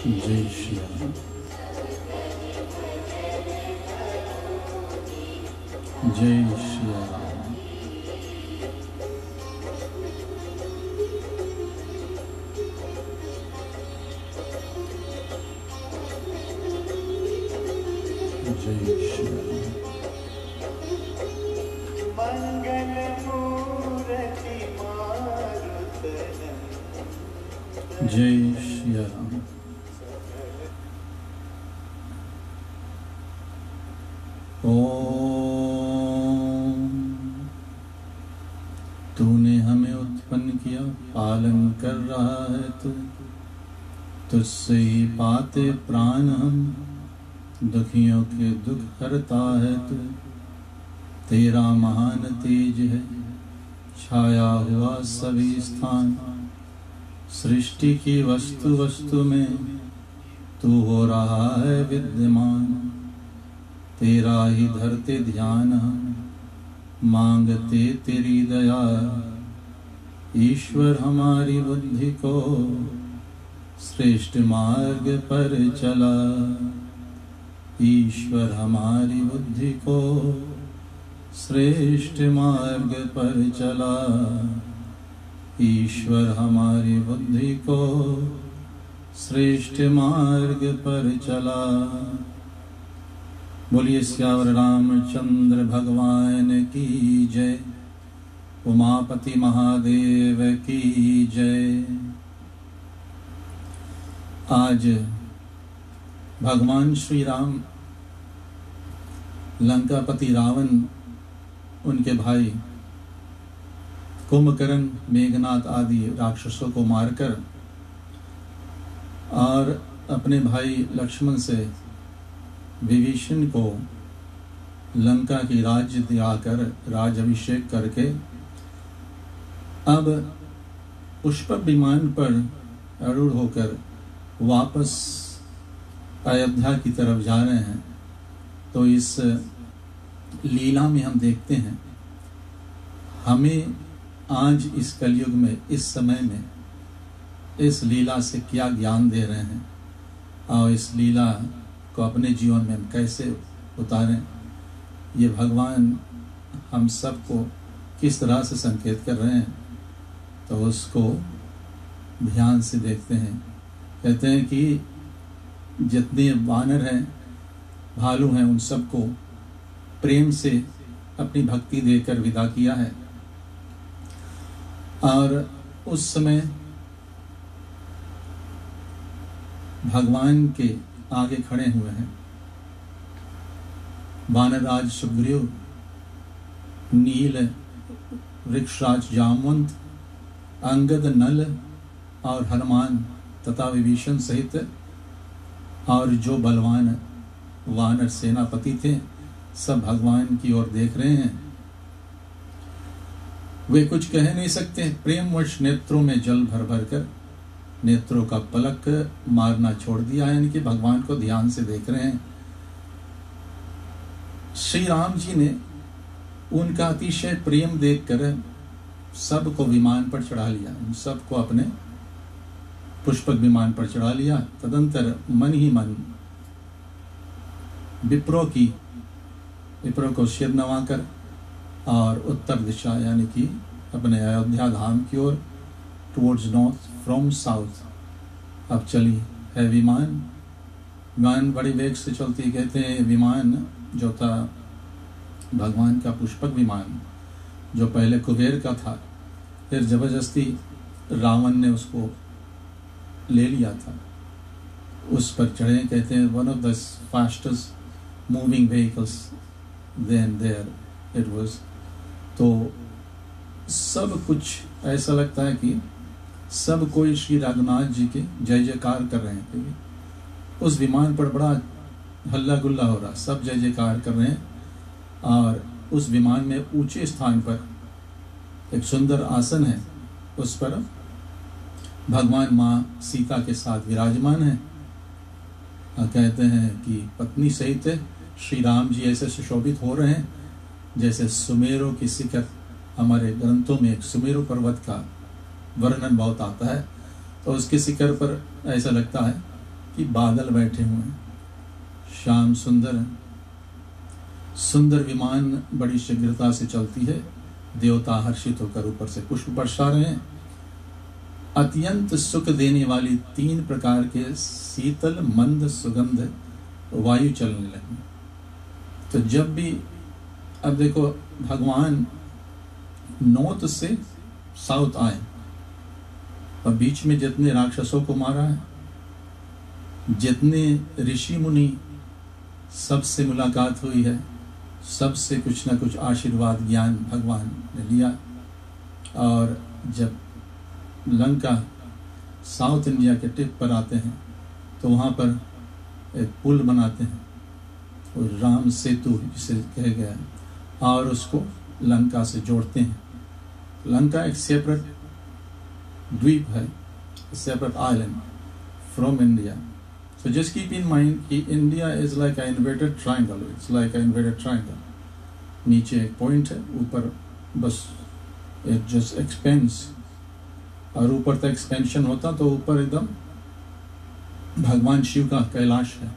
जय श्री राम। जय श्री राम। जय श्री राम। मंगल मूर्ति मारुतन। जय श्री राम। ओम। तूने हमें उत्पन्न किया, पालन कर रहा है तू, तुझसे ही पाते प्राण हम, दुखियों के दुख हरता है तू। तेरा महान तेज है, छाया हुआ सभी स्थान, सृष्टि की वस्तु वस्तु में तू हो रहा है विद्यमान। तेरा ही धरते ध्यान हम, मांगते तेरी दया। ईश्वर हमारी बुद्धि को श्रेष्ठ मार्ग पर चला। ईश्वर हमारी बुद्धि को श्रेष्ठ मार्ग पर चला। ईश्वर हमारी बुद्धि को श्रेष्ठ मार्ग पर चला। बोलिए श्यावर रामचंद्र भगवान की जय। उमापति महादेव की जय। आज भगवान श्री राम लंकापति रावण, उनके भाई कुंभकर्ण, मेघनाथ आदि राक्षसों को मारकर और अपने भाई लक्ष्मण से विभीषण को लंका की राज्य दिलाकर राजाभिषेक करके अब पुष्पक विमान पर आरूढ़ होकर वापस अयोध्या की तरफ जा रहे हैं। तो इस लीला में हम देखते हैं, हमें आज इस कलयुग में, इस समय में इस लीला से क्या ज्ञान दे रहे हैं और इस लीला को अपने जीवन में हम कैसे उतारें, ये भगवान हम सबको किस तरह से संकेत कर रहे हैं, तो उसको ध्यान से देखते हैं। कहते हैं कि जितने वानर हैं, भालू हैं, उन सबको प्रेम से अपनी भक्ति देकर विदा किया है। और उस समय भगवान के आगे खड़े हुए हैं वानरराज सुग्रीव, नील वृक्षराज जामवंत, अंगद, नल और हनुमान तथा विभीषण सहित और जो बलवान वानर सेनापति थे, सब भगवान की ओर देख रहे हैं। वे कुछ कह नहीं सकते, प्रेमवश नेत्रों में जल भर भर कर नेत्रों का पलक मारना छोड़ दिया, यानी कि भगवान को ध्यान से देख रहे हैं। श्री राम जी ने उनका अतिशय प्रेम देखकर सबको विमान पर चढ़ा लिया, उन सबको अपने पुष्पक विमान पर चढ़ा लिया। तदंतर मन ही मन विप्रों को सिर नवाकर और उत्तर दिशा यानी कि अपने अयोध्या धाम की ओर टुवर्ड्स नॉर्थ फ्रॉम साउथ अब चली है विमान। विमान बड़ी वेग से चलती। कहते हैं विमान जो था भगवान का पुष्पक विमान, जो पहले कुबेर का था, फिर जबरदस्ती रावण ने उसको ले लिया था, उस पर चढ़े। कहते हैं one of the fastest moving vehicles then there it was. तो सब कुछ ऐसा लगता है कि सब कोई श्री रघुनाथ जी के जय जयकार कर रहे हैं, क्योंकि उस विमान पर बड़ा हल्ला गुल्ला हो रहा, सब जय जयकार कर रहे हैं। और उस विमान में ऊंचे स्थान पर एक सुंदर आसन है, उस पर भगवान माँ सीता के साथ विराजमान है। कहते हैं कि पत्नी सहित श्री राम जी ऐसे सुशोभित हो रहे हैं जैसे सुमेरु की शिखर। हमारे ग्रंथों में एक सुमेरु पर्वत का वर्णन बहुत आता है, तो उसके शिखर पर ऐसा लगता है कि बादल बैठे हुए हैं, शाम सुंदर है, सुंदर विमान बड़ी शीघ्रता से चलती है, देवता हर्षित होकर ऊपर से पुष्प बरसा रहे हैं। अत्यंत सुख देने वाली 3 प्रकार के शीतल मंद सुगंध वायु चलने लगी। तो जब भी अब देखो, भगवान नॉर्थ से साउथ आए और बीच में जितने राक्षसों को मारा है, जितने ऋषि मुनि सबसे मुलाकात हुई है, सबसे कुछ ना कुछ आशीर्वाद ज्ञान भगवान ने लिया। और जब लंका साउथ इंडिया के टिप पर आते हैं तो वहाँ पर एक पुल बनाते हैं, और राम सेतु जिसे कहा गया है, और उसको लंका से जोड़ते हैं। लंका एक सेपरेट द्वीप है, separate island from India. So just keep in mind कि India is like an inverted triangle. It's like an inverted triangle. नीचे एक पॉइंट है, ऊपर बस it just expands, और ऊपर तक एक्सपेंशन होता तो ऊपर एकदम भगवान शिव का कैलाश है,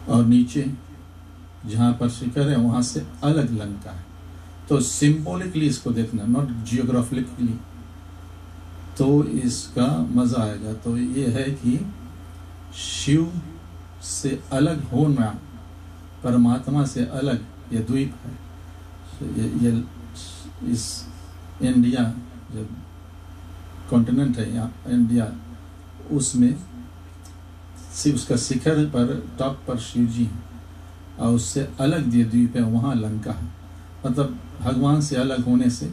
और नीचे जहाँ पर शिखर है वहाँ से अलग लंका है। तो सिंबॉलिकली इसको देखना, नॉट जियोग्राफिकली, तो इसका मजा आएगा। तो ये है कि शिव से अलग होना, परमात्मा से अलग ये द्वीप है। ये इस इंडिया जो कॉन्टिनेंट है यहाँ इंडिया, उसमें उसका शिखर पर टॉप पर शिव जी हैं, और उससे अलग ये द्वीप है, वहाँ लंका है। मतलब भगवान से अलग होने से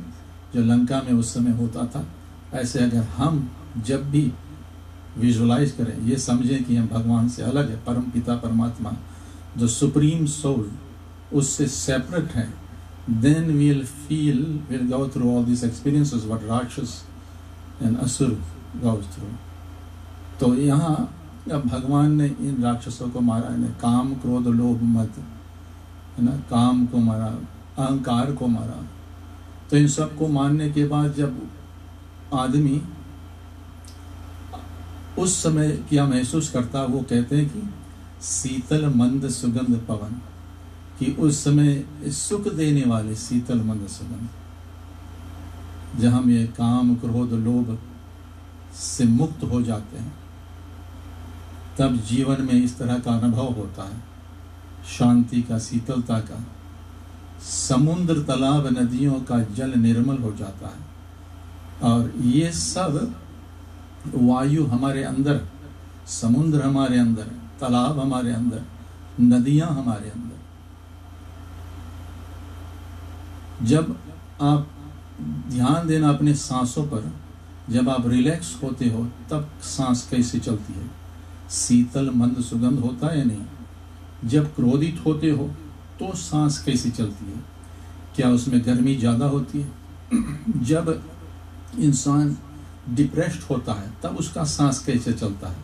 जो लंका में उस समय होता था, ऐसे अगर हम जब भी विजुलाइज करें, ये समझें कि हम भगवान से अलग है, परम पिता परमात्मा जो सुप्रीम सोल उससे सेपरेट है, then we'll go through all these experiences what Rakshas and Asur goes through। तो यहाँ अब भगवान ने इन राक्षसों को मारा, इन्हें काम क्रोध लोभ मद, है ना, काम को मारा, अहंकार को मारा। तो इन सब को मारने के बाद जब आदमी उस समय क्या महसूस करता, वो कहते हैं कि शीतल मंद सुगंध पवन, कि उस समय सुख देने वाले शीतल मंद सुगंध, जब हम ये काम क्रोध लोभ से मुक्त हो जाते हैं, तब जीवन में इस तरह का अनुभव होता है, शांति का, शीतलता का। समुद्र तालाब नदियों का जल निर्मल हो जाता है, और ये सब वायु हमारे अंदर, समुद्र हमारे अंदर, तालाब हमारे अंदर, नदियां हमारे अंदर। जब आप ध्यान देना अपने सांसों पर, जब आप रिलैक्स होते हो तब सांस कैसे चलती है, शीतल मंद सुगंध होता है या नहीं। जब क्रोधित होते हो तो सांस कैसे चलती है, क्या उसमें गर्मी ज़्यादा होती है। जब इंसान डिप्रेस्ड होता है तब उसका सांस कैसे चलता है,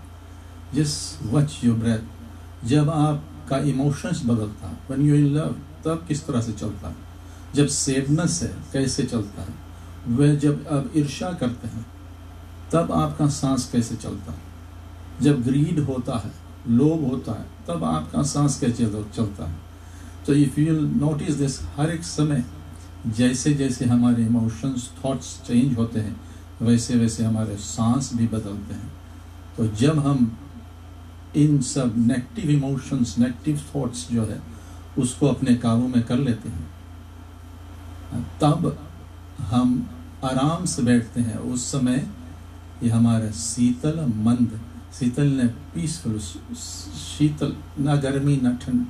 जस्ट वॉच योर ब्रेथ। जब आपका इमोशंस बदलता है, व्हेन यू इन लव, तब किस तरह से चलता है। जब सैडनेस है कैसे चलता है, वह जब आप ईर्ष्या करते हैं तब आपका सांस कैसे चलता है। जब ग्रीड होता है, लोभ होता है, तब आपका सांस कैसे चलता है। तो इफ यू नोटिस दिस, हर एक समय जैसे जैसे हमारे इमोशंस थॉट्स चेंज होते हैं, वैसे वैसे हमारे सांस भी बदलते हैं। तो जब हम इन सब नेगेटिव इमोशंस, नेगेटिव थॉट्स जो है उसको अपने काबू में कर लेते हैं, तब हम आराम से बैठते हैं। उस समय ये हमारा शीतल मंद, शीतल ने पीसफुल, शीतल, ना गर्मी ना ठंड,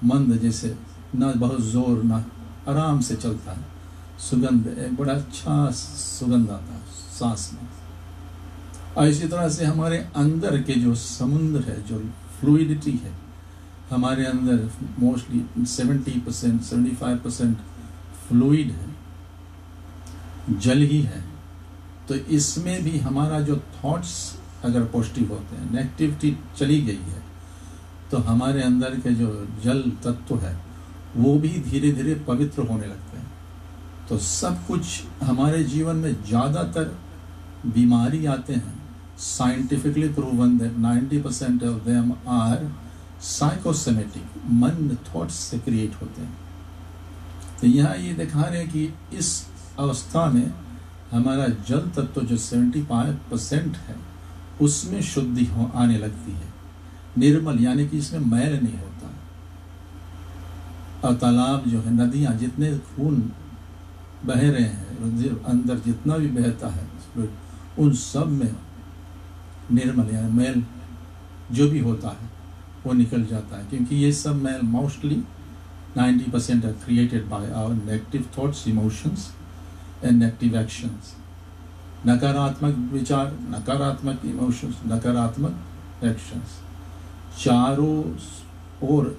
मंद जैसे, ना बहुत जोर ना, आराम से चलता है। सुगंध, एक बड़ा अच्छा सुगंध आता है सांस में। और इसी तरह से हमारे अंदर के जो समुद्र है, जो फ्लूइडिटी है हमारे अंदर, मोस्टली 70% 75% फ्लूइड है, जल ही है। तो इसमें भी हमारा जो थॉट्स अगर पॉजिटिव होते हैं, नेगेटिविटी चली गई है, तो हमारे अंदर के जो जल तत्व है वो भी धीरे धीरे पवित्र होने लगते हैं। तो सब कुछ हमारे जीवन में, ज़्यादातर बीमारी आते हैं scientifically proven that 90% of them are psychosomatic, मन थॉट्स से क्रिएट होते हैं। तो यहाँ ये दिखा रहे हैं कि इस अवस्था में हमारा जल तत्व जो 75% है उसमें शुद्धि आने लगती है, निर्मल, यानी कि इसमें मैल नहीं होता। और तालाब जो है, नदियाँ, जितने खून बह रहे हैं अंदर, जितना भी बहता है उन सब में निर्मल यानी मैल जो भी होता है वो निकल जाता है, क्योंकि ये सब मैल mostly 90% are created by our negative thoughts, emotions and negative actions. नकारात्मक विचार, नकारात्मक इमोशंस, नकारात्मक एक्शंस, चारों ओर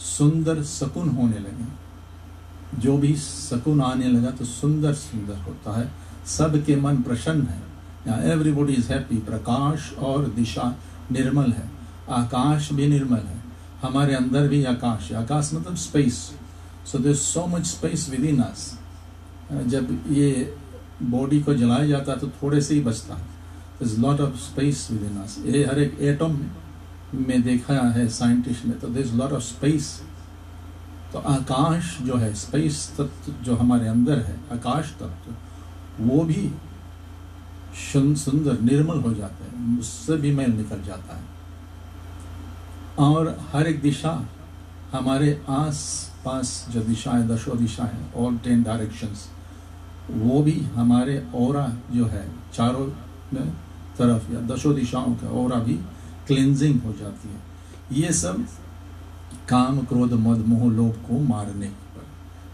सुंदर सकून होने लगे। जो भी सकून आने लगा तो सुंदर सुंदर होता है, सबके मन प्रसन्न है। यहाँ एवरीबॉडी इज हैप्पी। प्रकाश और दिशा निर्मल है, आकाश भी निर्मल है, हमारे अंदर भी आकाश है। आकाश मतलब space. So there is so much space within us. जब ये बॉडी को जलाया जाता है तो थोड़े से ही बचता है। There is lot of space within us. ये हर एक एटम में देखा है साइंटिस्ट ने, तो there is lot of space. तो आकाश जो है, स्पेस तत्व जो हमारे अंदर है, आकाश तत्व, वो भी सुंदर निर्मल हो जाता है, उससे भी मैल निकल जाता है। और हर एक दिशा, हमारे आस पास जो दिशाएं, 10 दिशाएं, ऑल 10 डायरेक्शंस, वो भी हमारे ऑरा जो है चारों तरफ या 10 दिशाओं का ऑरा भी क्लिनजिंग हो जाती है। ये सब काम, क्रोध, मद, मोह, लोभ को मारने पर,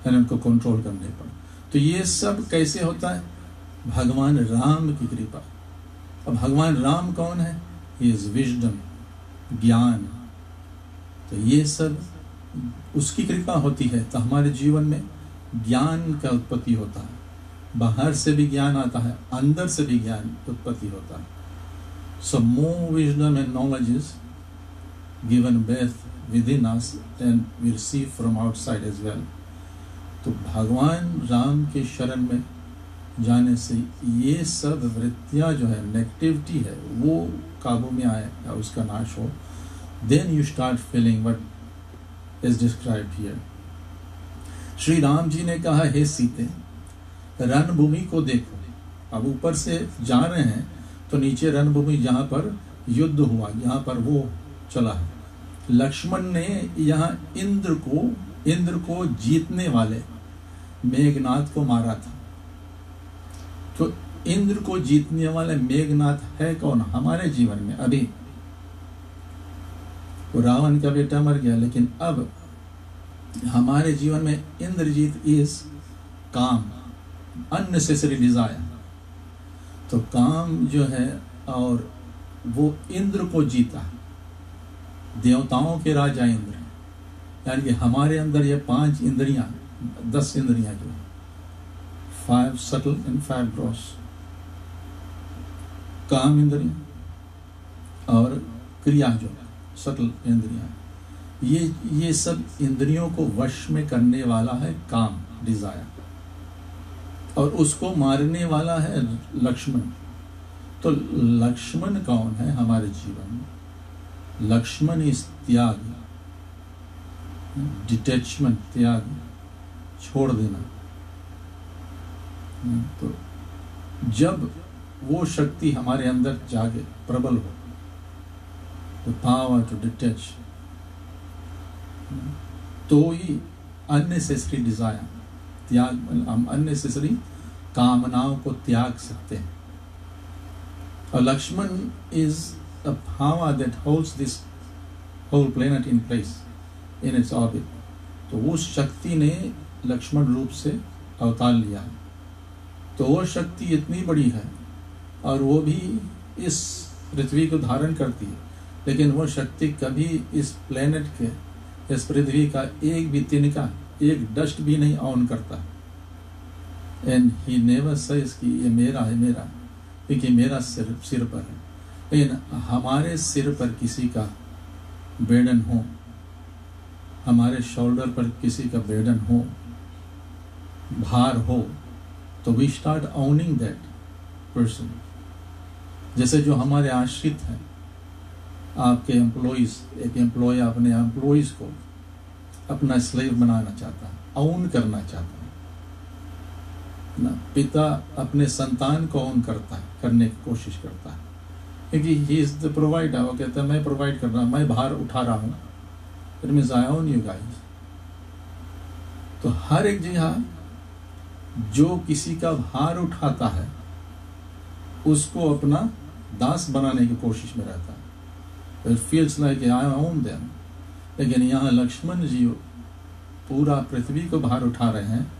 यानी उनको कंट्रोल करने पर। तो ये सब कैसे होता है? भगवान राम की कृपा। अब भगवान राम कौन है? ही इज विजडम, ज्ञान। तो ये सब उसकी कृपा होती है, तो हमारे जीवन में ज्ञान का उत्पत्ति होता है। बाहर से भी ज्ञान आता है, अंदर से भी ज्ञान उत्पत्ति होता है। So more wisdom and knowledge is given birth within us and we receive from outside as well. तो भगवान राम के शरण में जाने से ये सब वृत्तियां जो है, नेगेटिविटी है, वो काबू में आए या उसका नाश हो। Then you start feeling what is described here. Shri Ram ji ने कहा, हे सीते, रणभूमि को देखो। अब ऊपर से जा रहे हैं तो नीचे रणभूमि, जहाँ पर युद्ध हुआ, जहाँ पर वो चला है। लक्ष्मण ने यहाँ इंद्र को जीतने वाले मेघनाथ को मारा था। तो इंद्र को जीतने वाले मेघनाथ है कौन हमारे जीवन में? अभी रावण का बेटा मर गया, लेकिन अब हमारे जीवन में इंद्रजीत इज काम, अननेसेसरी डिजायर। तो काम जो है, और वो इंद्र को जीता, देवताओं के राजा इंद्र, यानी कि हमारे अंदर ये 5 इंद्रियां, 10 इंद्रियां जो है, 5 subtle and 5 gross, काम इंद्रियां और क्रिया जो सटल इंद्रियां, ये सब इंद्रियों को वश में करने वाला है काम, डिजायर, और उसको मारने वाला है लक्ष्मण। तो लक्ष्मण कौन है हमारे जीवन में? लक्ष्मण इस त्याग, डिटैचमेंट, त्याग, छोड़ देना। तो जब वो शक्ति हमारे अंदर जागे, प्रबल हो, the power to detach, तो ही unnecessary desire, त्याग, हम unnecessary कामनाओं को त्याग सकते हैं। और Lakshman is a power that holds this whole planet in place in its orbit. तो उस शक्ति ने लक्ष्मण रूप से अवतार लिया है। तो वो शक्ति इतनी बड़ी है और वो भी इस पृथ्वी को धारण करती है, लेकिन वो शक्ति कभी इस प्लेनेट के, इस पृथ्वी का एक भी तिनका, एक डस्ट भी नहीं ऑन करता। एंड ही नेवर सेज कि ये मेरा है, मेरा, क्योंकि मेरा सिर पर है। लेकिन हमारे सिर पर किसी का बर्डन हो, हमारे शोल्डर पर किसी का बर्डन हो, भार हो, तो we start owning that person. जैसे जो हमारे आश्रित हैं, आपके एम्प्लॉइज, एक एम्प्लॉय अपने एम्प्लॉइज को अपना स्लेव बनाना चाहता है, ऑन करना चाहता है ना। पिता अपने संतान को ऑन करता है, करने की कोशिश करता है, क्योंकि ही इज द प्रोवाइडर। वो कहता है मैं प्रोवाइड कर रहा हूँ, मैं भार उठा रहा हूँ, it means I own you guys. तो हर एक जगह जो किसी का भार उठाता है उसको अपना दास बनाने की कोशिश में रहता है। It feels like I own them। लेकिन यहाँ लक्ष्मण जी पूरा पृथ्वी को भार उठा रहे हैं,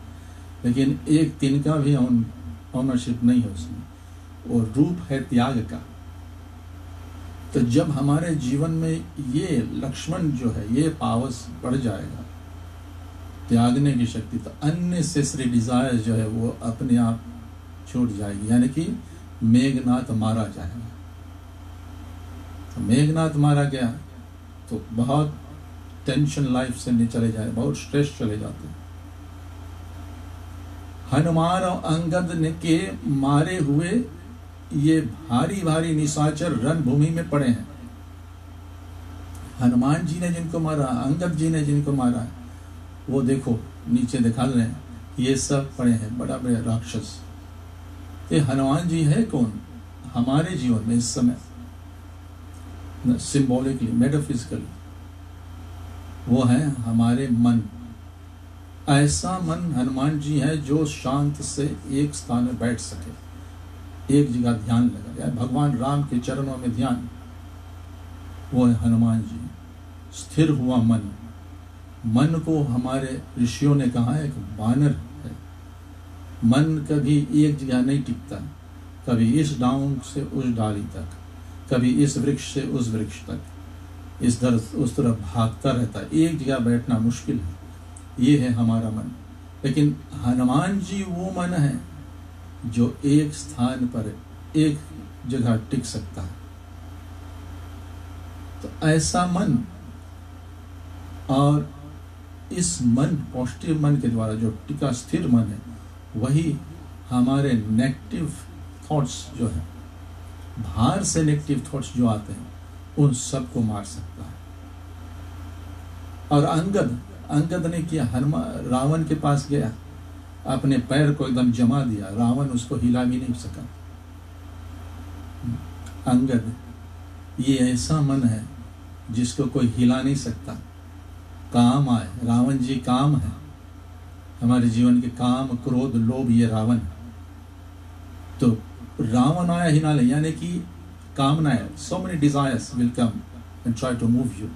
लेकिन एक तिनका भी ऑनरशिप नहीं है उसमें, और रूप है त्याग का। तो जब हमारे जीवन में ये लक्ष्मण जो है, ये पावर्स बढ़ जाएगा, त्यागने की शक्ति, तो अननेसेसरी डिजायर जो है वो अपने आप छूट जाएगी। यानी कि मेघनाथ मारा जाएगा। तो मेघनाथ मारा गया तो बहुत टेंशन लाइफ से नहीं चले जाए, बहुत स्ट्रेस चले जाते हैं। हनुमान और अंगद ने के मारे हुए ये भारी भारी निशाचर रणभूमि में पड़े हैं। हनुमान जी ने जिनको मारा, अंगद जी ने जिनको मारा, वो देखो नीचे दिखा रहे हैं, ये सब पड़े हैं बड़ा बड़े राक्षस। ये हनुमान जी है कौन हमारे जीवन में इस समय? सिंबॉलिकली, मेटाफिजिकली वो है हमारे मन। ऐसा मन हनुमान जी है जो शांत से एक स्थान में बैठ सके, एक जगह ध्यान लगा, भगवान राम के चरणों में ध्यान, वो है हनुमान जी। स्थिर हुआ मन। मन को हमारे ऋषियों ने कहा एक बानर है। मन कभी एक जगह नहीं टिकता, कभी इस डाउन से उस डाली तक, कभी इस वृक्ष से उस वृक्ष तक, इस तरफ उस तरफ भागता रहता है, एक जगह बैठना मुश्किल है। ये है हमारा मन। लेकिन हनुमान जी वो मन है जो एक स्थान पर एक जगह टिक सकता है। तो ऐसा मन, और इस मन, पॉजिटिव मन के द्वारा जो टिका स्थिर मन है, वही हमारे नेगेटिव थॉट्स जो है, बाहर से नेगेटिव थॉट्स जो आते हैं, उन सबको मार सकता है। और अंगद ने किया, हनुमान रावण के पास गया, अपने पैर को एकदम जमा दिया, रावण उसको हिला भी नहीं सका। अंगद, ये ऐसा मन है जिसको कोई हिला नहीं सकता। काम आए, रावण जी काम है हमारे जीवन के, काम क्रोध लोभ, ये रावण। तो रावण आया हिलाने, यानी कि कामनाएं, so many desires will come and try to move you.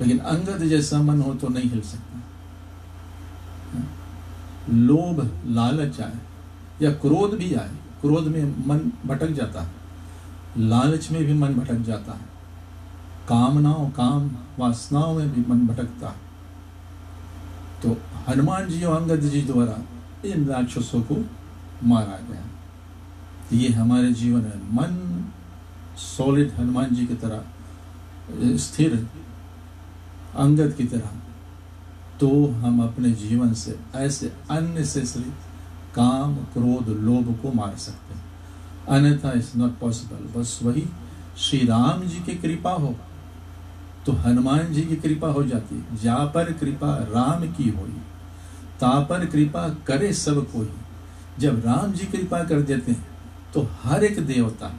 लेकिन अंगद जैसा मन हो तो नहीं हिल सकता। लोभ लालच आए या क्रोध भी आए, क्रोध में मन भटक जाता है, लालच में भी मन भटक जाता है, कामनाओं, काम वासनाओं में भी मन भटकता है। तो हनुमान जी और अंगद जी द्वारा इन राक्षसों को मारा गया। ये हमारे जीवन में मन सॉलिड हनुमान जी की तरह स्थिर, अंगद की तरह, तो हम अपने जीवन से ऐसे अननेसेसरी काम क्रोध लोभ को मार सकते हैं। अन्यथा इट्स नॉट पॉसिबल। बस वही श्री राम जी की कृपा हो तो हनुमान जी की कृपा हो जाती है। जा पर कृपा राम की होई, ता पर कृपा करे सब कोई। जब राम जी कृपा कर देते हैं तो हर एक देवता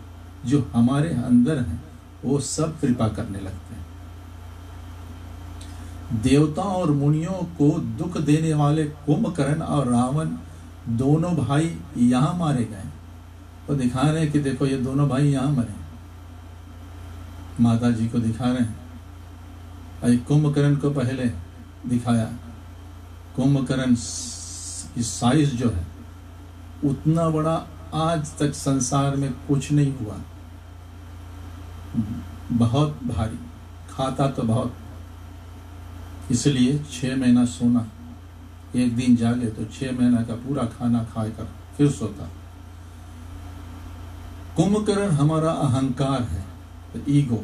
जो हमारे अंदर हैं वो सब कृपा करने लगते हैं। देवताओं और मुनियों को दुख देने वाले कुंभकर्ण और रावण दोनों भाई यहाँ मारे गए। तो दिखा रहे हैं कि देखो ये दोनों भाई यहाँ मरे, माता जी को दिखा रहे हैं। कुंभकर्ण को पहले दिखाया, कुंभकर्ण की साइज जो है उतना बड़ा आज तक संसार में कुछ नहीं हुआ, बहुत भारी, खाता तो बहुत, इसलिए 6 महीना सोना, एक दिन जागे तो 6 महीना का पूरा खाना खाकर फिर सोता। कुंभकर्ण हमारा अहंकार है, ईगो।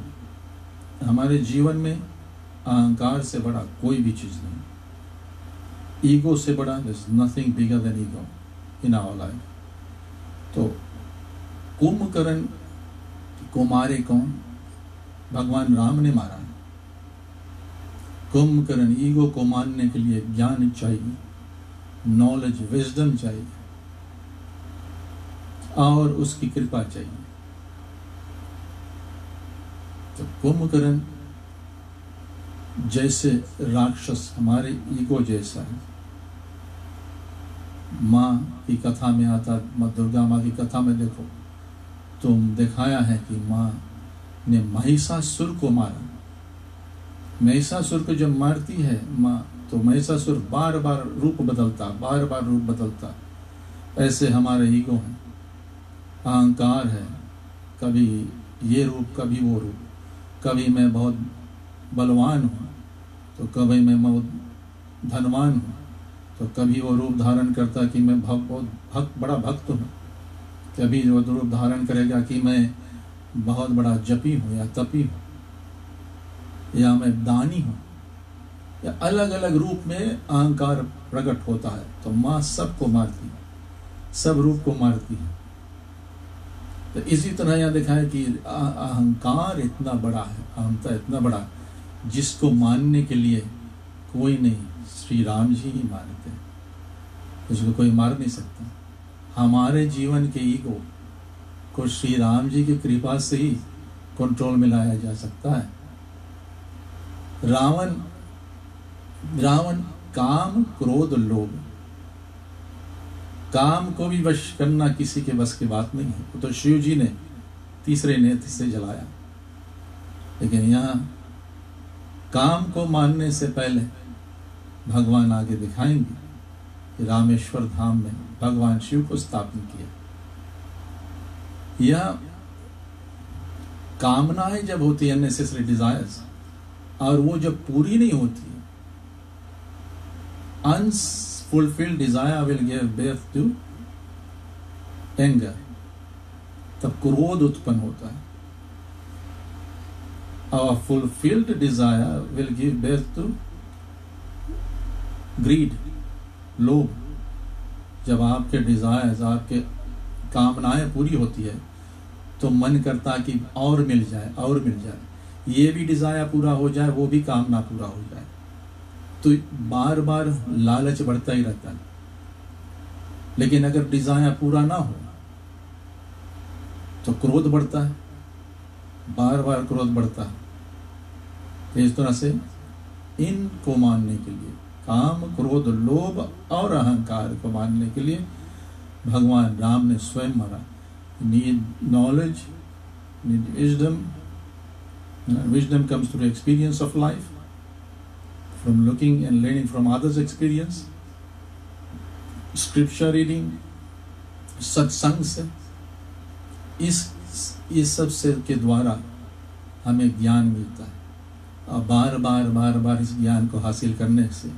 हमारे जीवन में अहंकार से बड़ा कोई भी चीज नहीं, ईगो से बड़ा there is nothing bigger than ego in our life। तो कुंभकर्ण को मारे कौन? भगवान राम ने मारा। कुंभकर्ण ईगो को मारने के लिए ज्ञान चाहिए, नॉलेज, विजडम चाहिए और उसकी कृपा चाहिए। तो कुंभकर्ण जैसे राक्षस हमारे ईगो जैसा है। माँ की कथा में आता, माँ दुर्गा माँ की कथा में देखो, तुम दिखाया है कि माँ ने महिषासुर को मारा। महिषासुर को जब मारती है माँ, तो महिषासुर बार बार रूप बदलता। ऐसे हमारे ईगो है, अहंकार है, कभी ये रूप कभी वो रूप, कभी मैं बहुत बलवान हूँ तो कभी मैं बहुत धनवान हूँ, तो कभी वो रूप धारण करता कि मैं बहुत बड़ा भक्त हूँ, कभी वो रूप धारण करेगा कि मैं बहुत बड़ा जपी हूँ या तपी हूँ या मैं दानी हूँ, या अलग अलग रूप में अहंकार प्रकट होता है। तो माँ सबको मारती है, सब रूप को मारती है। तो इसी तरह यहाँ देखा है कि अहंकार इतना बड़ा है, अहंता इतना बड़ा, जिसको मानने के लिए कोई नहीं, श्री राम जी ही मानते हैं, उसको कोई मार नहीं सकता। हमारे जीवन के ईगो को श्री राम जी की कृपा से ही कंट्रोल में लाया जा सकता है। रावण काम, क्रोध, लोभ, काम को भी वश करना किसी के बस की बात नहीं है। वो तो शिव जी ने तीसरे नेत्र से जलाया। लेकिन यहाँ काम को मानने से पहले भगवान आगे दिखाएंगे कि रामेश्वर धाम में भगवान शिव को स्थापन किया। यह कामनाएं जब होती है, नेसेसरी डिजायर्स, और वो जब पूरी नहीं होती, unfulfilled desire will give birth to anger, तब क्रोध उत्पन्न होता है। और fulfilled desire will give birth to greed, लोभ। जब आपके डिजायर्स, आपके कामनाएं पूरी होती है तो मन करता कि और मिल जाए, और मिल जाए, ये भी डिजायर पूरा हो जाए, वो भी कामना पूरा हो जाए, तो बार बार लालच बढ़ता ही रहता है। लेकिन अगर डिजायर पूरा ना हो तो क्रोध बढ़ता है, बार बार क्रोध बढ़ता है। तो इस तरह से इनको मानने के लिए, काम, क्रोध, लोभ और अहंकार को मानने के लिए भगवान राम ने स्वयं मरा। Need knowledge, need wisdom. Wisdom comes through experience of life, from looking and learning from others' experience, scripture reading, सत्संग से, इस सब से के द्वारा हमें ज्ञान मिलता है। और बार बार इस ज्ञान को हासिल करने से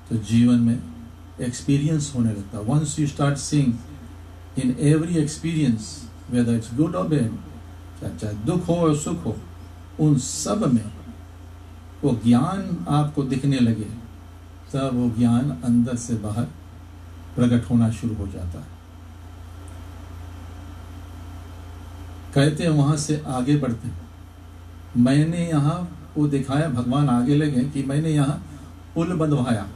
तो जीवन में एक्सपीरियंस होने लगता है। Once you start seeing in every experience, whether it's good or bad, चाहे दुख हो और सुख हो, उन सब में वो ज्ञान आपको दिखने लगे, तब वो ज्ञान अंदर से बाहर प्रकट होना शुरू हो जाता है। कहते हैं वहां से आगे बढ़ते, मैंने यहाँ वो दिखाया, भगवान आगे लगे कि मैंने यहाँ पुल बंधवाया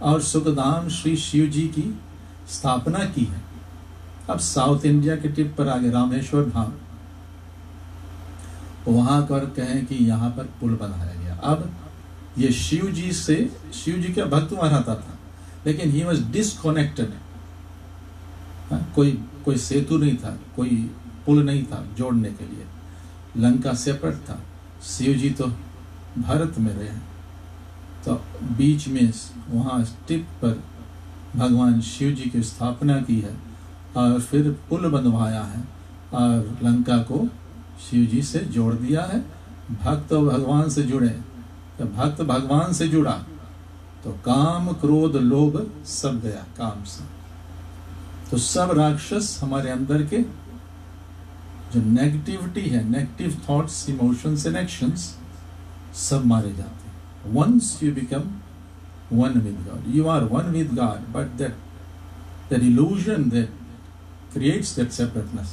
और सुखधाम श्री शिव जी की स्थापना की है। अब साउथ इंडिया के टिप पर आगे रामेश्वर धाम, वहां कर कहें कि यहाँ पर पुल बनाया गया। अब ये शिव जी का भक्त वहां रहता था, लेकिन ही वॉज डिसकनेक्टेड। कोई सेतु नहीं था, कोई पुल नहीं था जोड़ने के लिए। लंका सेपरेट था, शिव जी तो भारत में रहे, तो बीच में वहां टिप पर भगवान शिव जी की स्थापना की है और फिर पुल बनवाया है और लंका को शिव जी से जोड़ दिया है। भक्त भगवान से जुड़े, जब भक्त भगवान से जुड़ा तो काम, क्रोध, लोभ सब गया काम से। तो सब राक्षस हमारे अंदर के जो नेगेटिविटी है, negative thoughts, emotions and actions, सब मारे जाते हैं। Once you become one with God, you are one with God, but that illusion that creates that separateness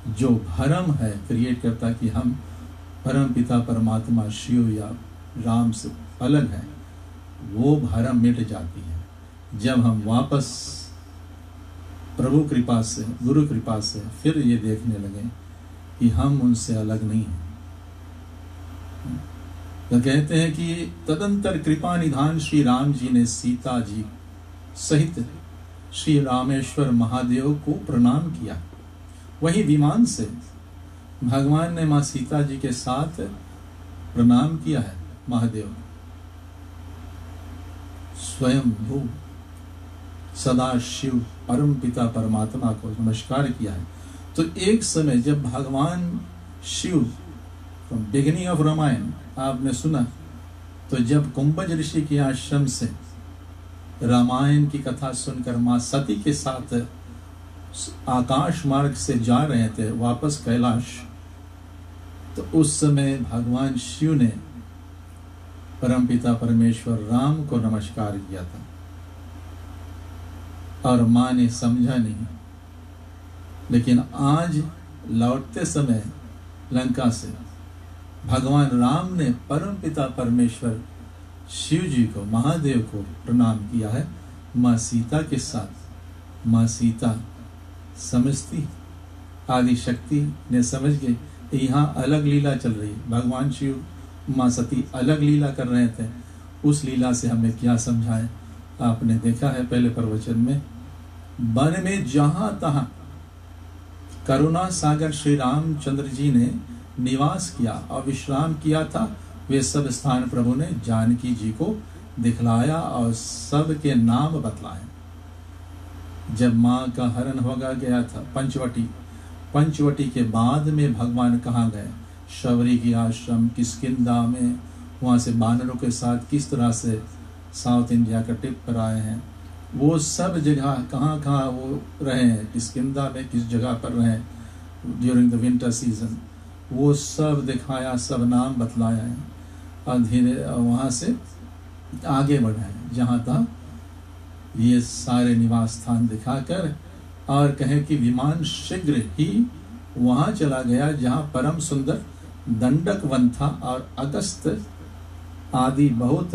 जो भरम है क्रिएट करता कि हम परम पिता परमात्मा शिव या राम से अलग है, वो भरम मिट जाती है जब हम वापस प्रभु कृपा से, गुरु कृपा से फिर ये देखने लगे कि हम उनसे अलग नहीं हैं। तो कहते हैं कि तदंतर कृपा निधान श्री राम जी ने सीता जी सहित श्री रामेश्वर महादेव को प्रणाम किया। वही विमान से भगवान ने माँ सीता जी के साथ प्रणाम किया है। महादेव स्वयं भू सदा शिव परम पिता परमात्मा को नमस्कार किया है। तो एक समय जब भगवान Shiva, from beginning of Ramayana आपने सुना, तो जब कुंभज ऋषि के आश्रम से रामायण की कथा सुनकर माँ सती के साथ आकाश मार्ग से जा रहे थे वापस कैलाश, तो उस समय भगवान शिव ने परमपिता परमेश्वर राम को नमस्कार किया था और माँ ने समझा नहीं। लेकिन आज लौटते समय लंका से भगवान राम ने परमपिता परमेश्वर शिव जी को, महादेव को प्रणाम किया है माँ सीता के साथ। माँ सीता समझती, आदि शक्ति ने समझ गई यहाँ अलग लीला चल रही है। भगवान शिव माँ सती अलग लीला कर रहे थे, उस लीला से हमें क्या समझाए। आपने देखा है पहले प्रवचन में, वन में जहां तहां करुणा सागर श्री रामचंद्र जी ने निवास किया और विश्राम किया था, वे सब स्थान प्रभु ने जानकी जी को दिखलाया और सब के नाम बतलाए। जब माँ का हरण होगा गया था पंचवटी के बाद में भगवान कहाँ गए? शबरी की आश्रम किष्किंधा में, वहाँ से बानरों के साथ किस तरह से साउथ इंडिया का ट्रिप पर आए हैं, वो सब जगह कहाँ कहाँ वो रहे हैं, किष्किंधा में किस जगह पर रहे ड्यूरिंग द विंटर सीजन, वो सब दिखाया, सब नाम बतलाया है और धीरे वहाँ से आगे बढ़ाए जहाँ था ये सारे निवास स्थान दिखाकर, और कहें कि विमान शीघ्र ही वहाँ चला गया जहाँ परम सुंदर दंडक वन था और अगस्त आदि बहुत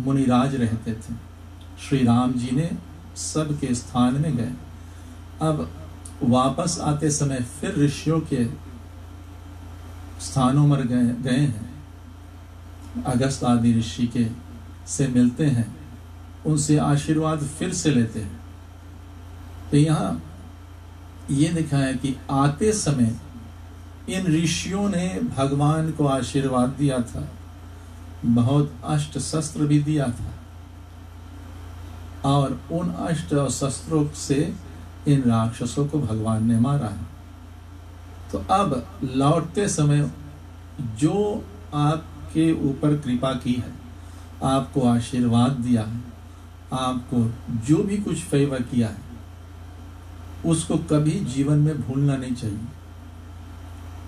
मुनिराज रहते थे। श्री राम जी ने सबके स्थान में गए। अब वापस आते समय फिर ऋषियों के स्थानों पर गए हैं, अगस्त आदि ऋषि के से मिलते हैं, उनसे आशीर्वाद फिर से लेते हैं। तो यहाँ ये लिखा है कि आते समय इन ऋषियों ने भगवान को आशीर्वाद दिया था, बहुत अष्ट शस्त्र भी दिया था और उन अष्ट शस्त्रों से इन राक्षसों को भगवान ने मारा है। तो अब लौटते समय जो आपके ऊपर कृपा की है, आपको आशीर्वाद दिया है, आपको जो भी कुछ फेवर किया है, उसको कभी जीवन में भूलना नहीं चाहिए।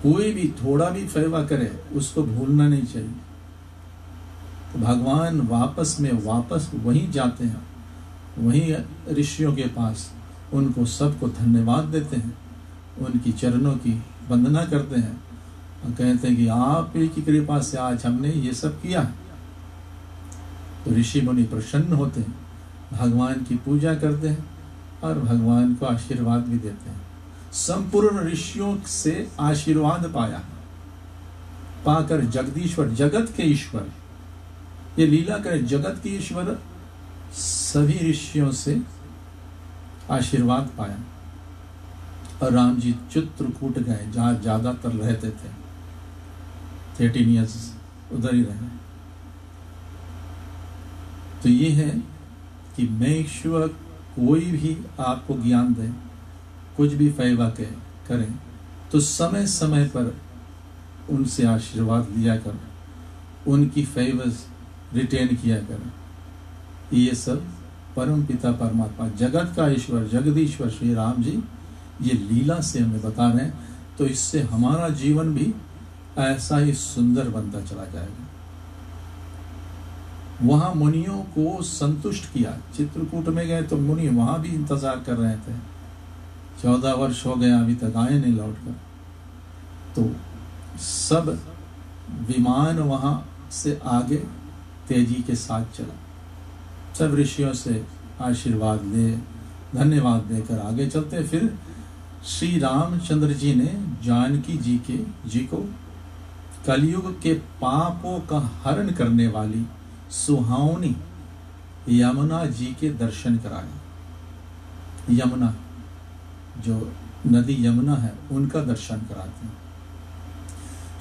कोई भी थोड़ा भी फेवर करे उसको भूलना नहीं चाहिए। तो भगवान वापस वहीं जाते हैं, वहीं ऋषियों के पास, उनको सबको धन्यवाद देते हैं, उनकी चरणों की वंदना करते हैं और कहते हैं कि आप ही की कृपा से आज हमने ये सब किया है। तो ऋषि मुनि प्रसन्न होते हैं, भगवान की पूजा करते हैं और भगवान को आशीर्वाद भी देते हैं। संपूर्ण ऋषियों से आशीर्वाद पाकर जगदीश्वर, जगत के ईश्वर, ये लीला करे, जगत के ईश्वर सभी ऋषियों से आशीर्वाद पाया और राम जी चित्रकूट गए जहाँ ज्यादातर रहते थे, 13 years उधर ही रहे। तो ये है कि मेक श्योर कोई भी आपको ज्ञान दे, कुछ भी फैवा करें तो समय समय पर उनसे आशीर्वाद लिया कर, उनकी फेवर्स रिटेन किया कर। ये सब परम पिता परमात्मा, जगत का ईश्वर, जगदीश्वर श्री राम जी ये लीला से हमें बता रहे हैं। तो इससे हमारा जीवन भी ऐसा ही सुंदर बनता चला जाएगा। वहां मुनियों को संतुष्ट किया, चित्रकूट में गए तो मुनि वहां भी इंतजार कर रहे थे, 14 वर्ष हो गए अभी तक आए नहीं लौट कर। तो सब विमान वहां से आगे तेजी के साथ चला, सब ऋषियों से आशीर्वाद ले, धन्यवाद देकर आगे चलते। फिर श्री रामचंद्र जी ने जानकी जी को कलयुग के पापों का हरण करने वाली सुहावनी यमुना जी के दर्शन कराए। यमुना, जो नदी यमुना है, उनका दर्शन कराते हैं।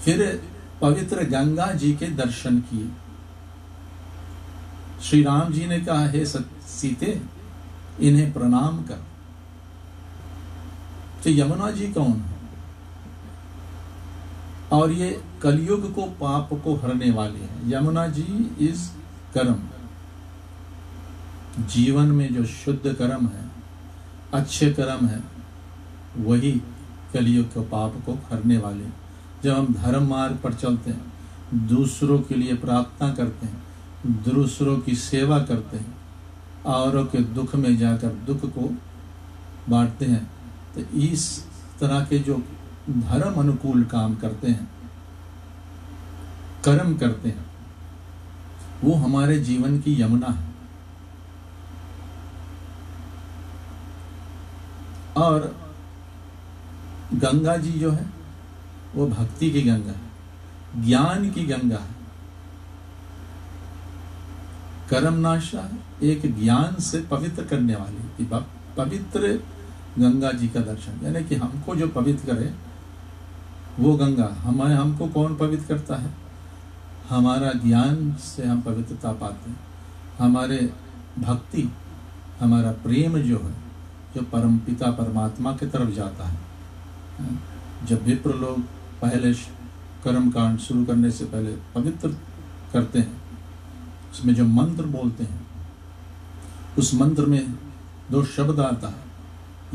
फिर पवित्र गंगा जी के दर्शन किए। श्री राम जी ने कहा, हे सीते, इन्हें प्रणाम कर। तो यमुना जी कौन है? और ये कलयुग को पाप को हरने वाले हैं। यमुना जी इज कर्म, जीवन में जो शुद्ध कर्म है, अच्छे कर्म है, वही कलयुग के पाप को हरने वाले। जब हम धर्म मार्ग पर चलते हैं, दूसरों के लिए प्रार्थना करते हैं, दूसरों की सेवा करते हैं, औरों के दुख में जाकर दुख को बांटते हैं, तो इस तरह के जो धर्म अनुकूल काम करते हैं, कर्म करते हैं, वो हमारे जीवन की यमुना है। और गंगा जी जो है वो भक्ति की गंगा है, ज्ञान की गंगा है, कर्मनाशा है, एक ज्ञान से पवित्र करने वाली पवित्र गंगा जी का दर्शन। यानी कि हमको जो पवित्र करे वो गंगा। हमको कौन पवित्र करता है? हमारा ज्ञान से हम पवित्रता पाते हैं। हमारे भक्ति, हमारा प्रेम जो है, जो परमपिता परमात्मा की तरफ जाता है। जब विप्र लोग पहले कर्म कांड शुरू करने से पहले पवित्र करते हैं, उसमें जो मंत्र बोलते हैं, उस मंत्र में 2 शब्द आता है,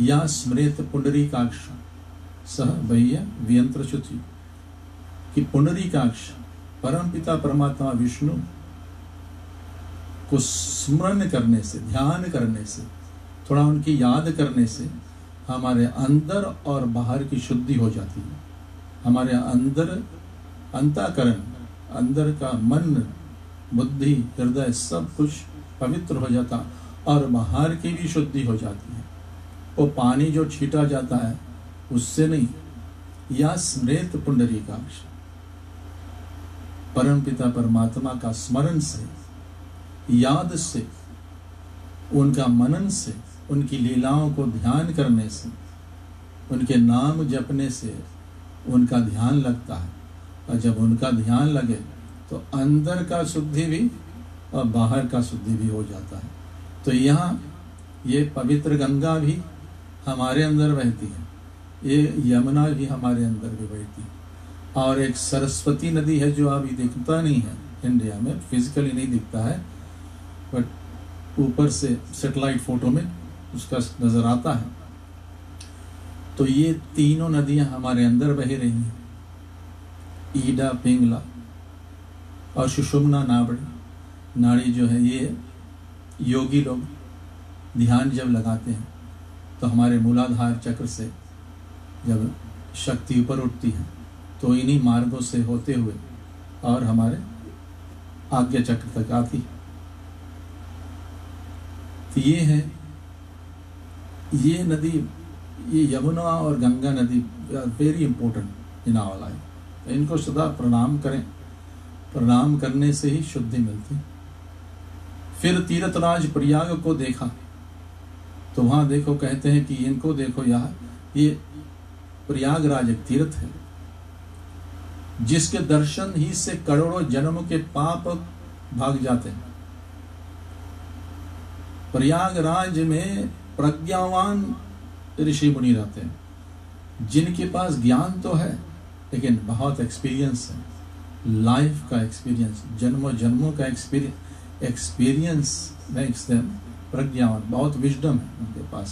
या स्मृत पुंडरीकाक्ष सह भैया वियंत्र शुचि, कि पुंडरीकाक्ष परमपिता परमात्मा विष्णु को स्मरण करने से, ध्यान करने से, थोड़ा उनकी याद करने से हमारे अंदर और बाहर की शुद्धि हो जाती है। हमारे अंदर अंतःकरण, अंदर का मन, बुद्धि, हृदय सब कुछ पवित्र हो जाता, और बाहर की भी शुद्धि हो जाती है। वो पानी जो छीटा जाता है उससे नहीं, या स्मृत पुंडरीकाक्ष, परमपिता परमात्मा का स्मरण से, याद से, उनका मनन से, उनकी लीलाओं को ध्यान करने से, उनके नाम जपने से उनका ध्यान लगता है। और जब उनका ध्यान लगे तो अंदर का शुद्धि भी और बाहर का शुद्धि भी हो जाता है। तो यहाँ ये पवित्र गंगा भी हमारे अंदर बहती है, ये यमुना भी हमारे अंदर भी बहती है। और एक सरस्वती नदी है जो अभी दिखता नहीं है इंडिया में, फिजिकली नहीं दिखता है, बट ऊपर से सैटेलाइट फोटो में उसका नजर आता है। तो ये तीनों नदियां हमारे अंदर बह रही हैं, ईडा, पिंगला और सुषुम्ना नाड़ी जो है, ये योगी लोग ध्यान जब लगाते हैं तो हमारे मूलाधार चक्र से जब शक्ति ऊपर उठती है तो इन्हीं मार्गों से होते हुए और हमारे आज्ञा चक्र तक आती है। तो ये है, ये नदी, ये यमुना और गंगा नदी very important in our life. तो इनको सदा प्रणाम करें, प्रणाम करने से ही शुद्धि मिलती। फिर तीर्थराज प्रयाग को देखा तो वहां देखो, कहते हैं कि इनको देखो, ये प्रयागराज एक तीर्थ है जिसके दर्शन ही से करोड़ों जन्म के पाप भाग जाते हैं। प्रयागराज में प्रज्ञावान ऋषि मुनि रहते हैं, जिनके पास ज्ञान तो है लेकिन बहुत एक्सपीरियंस है, लाइफ का एक्सपीरियंस, जन्मों जन्मों का एक्सपीरियंस मेक्स देम प्रज्ञावान, बहुत विजडम है उनके पास।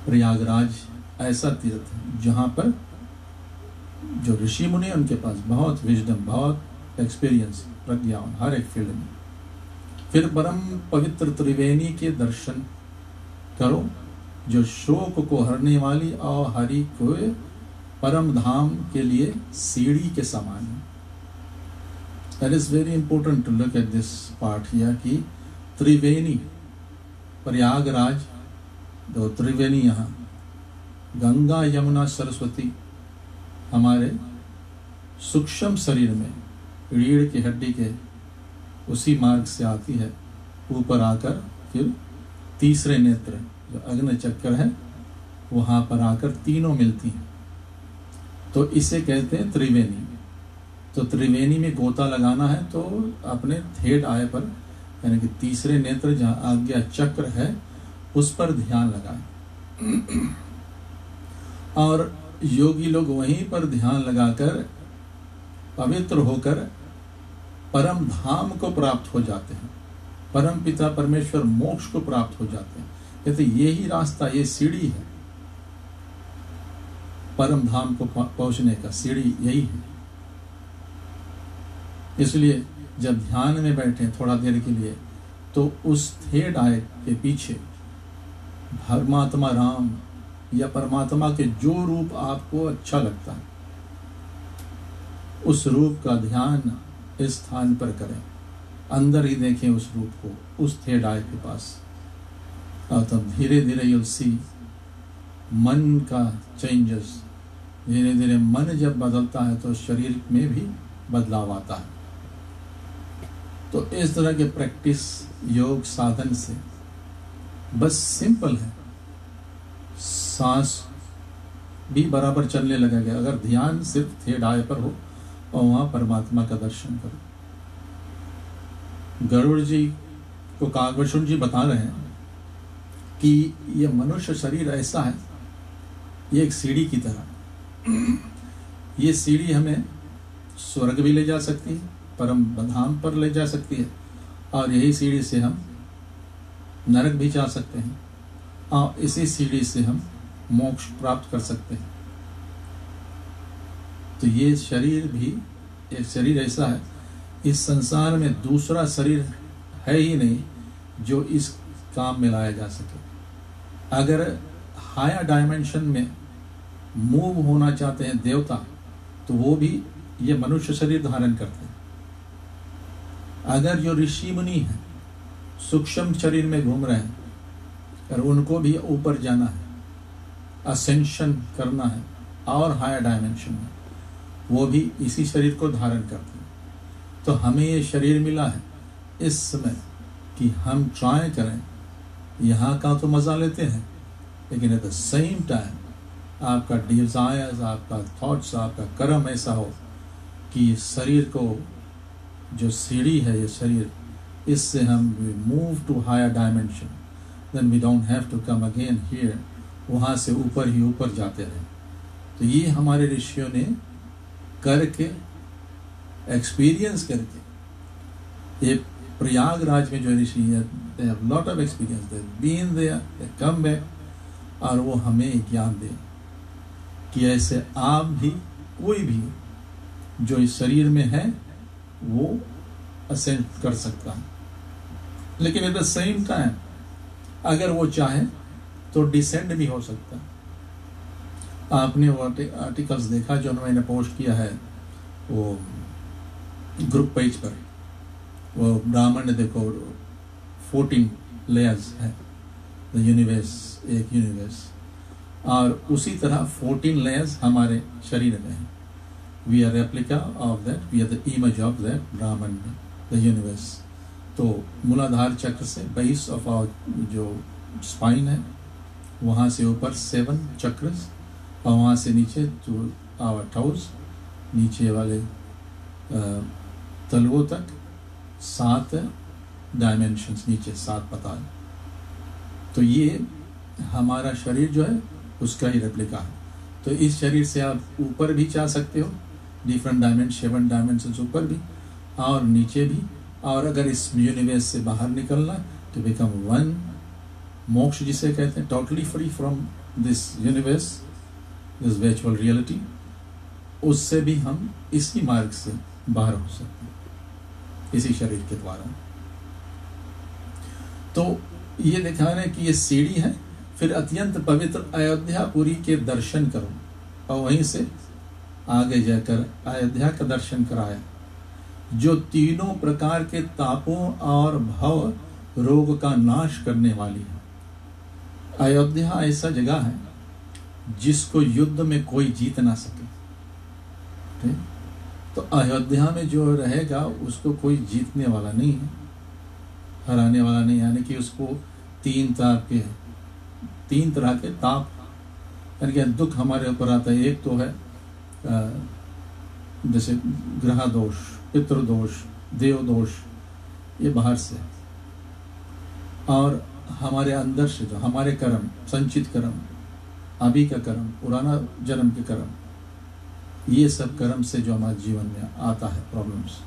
प्रयागराज ऐसा तीर्थ है जहां पर जो ऋषि मुनि उनके पास बहुत विजडम, बहुत एक्सपीरियंस, प्रज्ञावान हर एक फील्ड में। फिर परम पवित्र त्रिवेणी के दर्शन करो जो शोक को हरने वाली और हरि को परम धाम के लिए सीढ़ी के समान है। That is very important to look at this part here कि त्रिवेणी प्रयागराज, दो त्रिवेणी यहाँ गंगा यमुना सरस्वती हमारे सूक्ष्म शरीर में रीढ़ की हड्डी के उसी मार्ग से आती है, ऊपर आकर फिर तीसरे नेत्र जो अग्नि चक्र है वहाँ पर आकर तीनों मिलती हैं, तो इसे कहते हैं त्रिवेणी। तो त्रिवेणी में गोता लगाना है तो अपने थर्ड आय पर यानी कि तीसरे नेत्र जहाँ आज्ञा चक्र है उस पर ध्यान लगाएं। और योगी लोग वहीं पर ध्यान लगाकर पवित्र होकर परम धाम को प्राप्त हो जाते हैं, परम पिता परमेश्वर मोक्ष को प्राप्त हो जाते हैं। कहते यही रास्ता, ये सीढ़ी है परम धाम को पहुंचने का, सीढ़ी यही है। इसलिए जब ध्यान में बैठे थोड़ा देर के लिए तो उस थर्ड आय के पीछे परमात्मा राम या परमात्मा के जो रूप आपको अच्छा लगता है उस रूप का ध्यान इस स्थान पर करें, अंदर ही देखें उस रूप को उस थर्ड आय के पास, और तब धीरे धीरे you'll see मन का चेंजेस। धीरे धीरे मन जब बदलता है तो शरीर में भी बदलाव आता है। तो इस तरह के प्रैक्टिस योग साधन से बस सिंपल है, सांस भी बराबर चलने लगेगा अगर ध्यान सिर्फ थर्ड आय पर हो और वहां परमात्मा का दर्शन करो। गरुड़ जी को कागभूषण जी बता रहे हैं कि यह मनुष्य शरीर ऐसा है, ये एक सीढ़ी की तरह, ये सीढ़ी हमें स्वर्ग भी ले जा सकती है, परम धाम पर ले जा सकती है, और यही सीढ़ी से हम नरक भी जा सकते हैं, और इसी सीढ़ी से हम मोक्ष प्राप्त कर सकते हैं। तो ये शरीर भी एक शरीर ऐसा है, इस संसार में दूसरा शरीर है ही नहीं जो इस काम में लाया जा सके। अगर हायर डायमेंशन में मूव होना चाहते हैं देवता, तो वो भी ये मनुष्य शरीर धारण करते हैं। अगर जो ऋषि मुनि हैं सूक्ष्म शरीर में घूम रहे हैं और उनको भी ऊपर जाना है, असेंशन करना है और हायर डायमेंशन में, वो भी इसी शरीर को धारण करते हैं। तो हमें ये शरीर मिला है इस समय कि हम ट्राई करें, यहाँ का तो मज़ा लेते हैं, लेकिन एट द सेम टाइम आपका डिजायर्स, आपका थॉट्स, आपका कर्म ऐसा हो कि शरीर को जो सीढ़ी है ये शरीर, इससे हम move to higher dimension, then we don't have to come again here, वहाँ से ऊपर ही ऊपर जाते रहे। तो ये हमारे ऋषियों ने करके एक्सपीरियंस करके, ये प्रयागराज में जो ऋषि है they have lot of experience, they been there, they come back, और वो हमें ज्ञान दे कि ऐसे आप भी, कोई भी जो इस शरीर में है वो असेंड कर सकता है, लेकिन एट द सेम टाइम अगर वो चाहे तो डिसेंड भी हो सकता है। आपने वो आर्टिकल्स देखा जो मैंने पोस्ट किया है वो ग्रुप पेज पर, वो ब्राह्मण देखो 14 लेयर्स है द यूनिवर्स, एक यूनिवर्स, और उसी तरह 14 लेयर्स हमारे शरीर में है। We are replica of that, we are the image of that Brahman, the universe. तो मूलाधार चक्र से बेस ऑफ आवर जो स्पाइन है वहाँ से ऊपर 7 चक्र्स, और वहाँ से नीचे टू आवर टोज, नीचे वाले तलवों तक 7 डायमेंशंस, नीचे 7 पताल। तो ये हमारा शरीर जो है उसका ही रेप्लिका है। तो इस शरीर से आप ऊपर भी जा सकते हो, डिफरेंट डायमेंशन, 7 डायमेंशंस ऊपर भी और नीचे भी, और अगर इस यूनिवर्स से बाहर निकलना तो बिकम वन, मोक्ष जिसे कहते हैं, totally free from this universe, this virtual reality, उससे भी हम इसी मार्ग से बाहर हो सकते हैं, इसी शरीर के द्वारा। तो ये दिखा रहे हैं कि ये सीढ़ी है, फिर अत्यंत पवित्र अयोध्यापुरी के दर्शन करो, और वहीं से आगे जाकर अयोध्या का दर्शन कराया, जो तीनों प्रकार के तापों और भव रोग का नाश करने वाली है। अयोध्या ऐसा जगह है जिसको युद्ध में कोई जीत ना सके। ठीक? तो अयोध्या में जो रहेगा उसको कोई जीतने वाला नहीं है, हराने वाला नहीं, यानी कि उसको तीन तरह के ताप यानी कि दुख हमारे ऊपर आता है। एक तो है जैसे ग्रह दोष, पितृदोष, देव दोष, ये बाहर से, और हमारे अंदर से जो हमारे कर्म, संचित कर्म, अभी का कर्म, पुराना जन्म के कर्म, ये सब कर्म से जो हमारे जीवन में आता है प्रॉब्लम्स।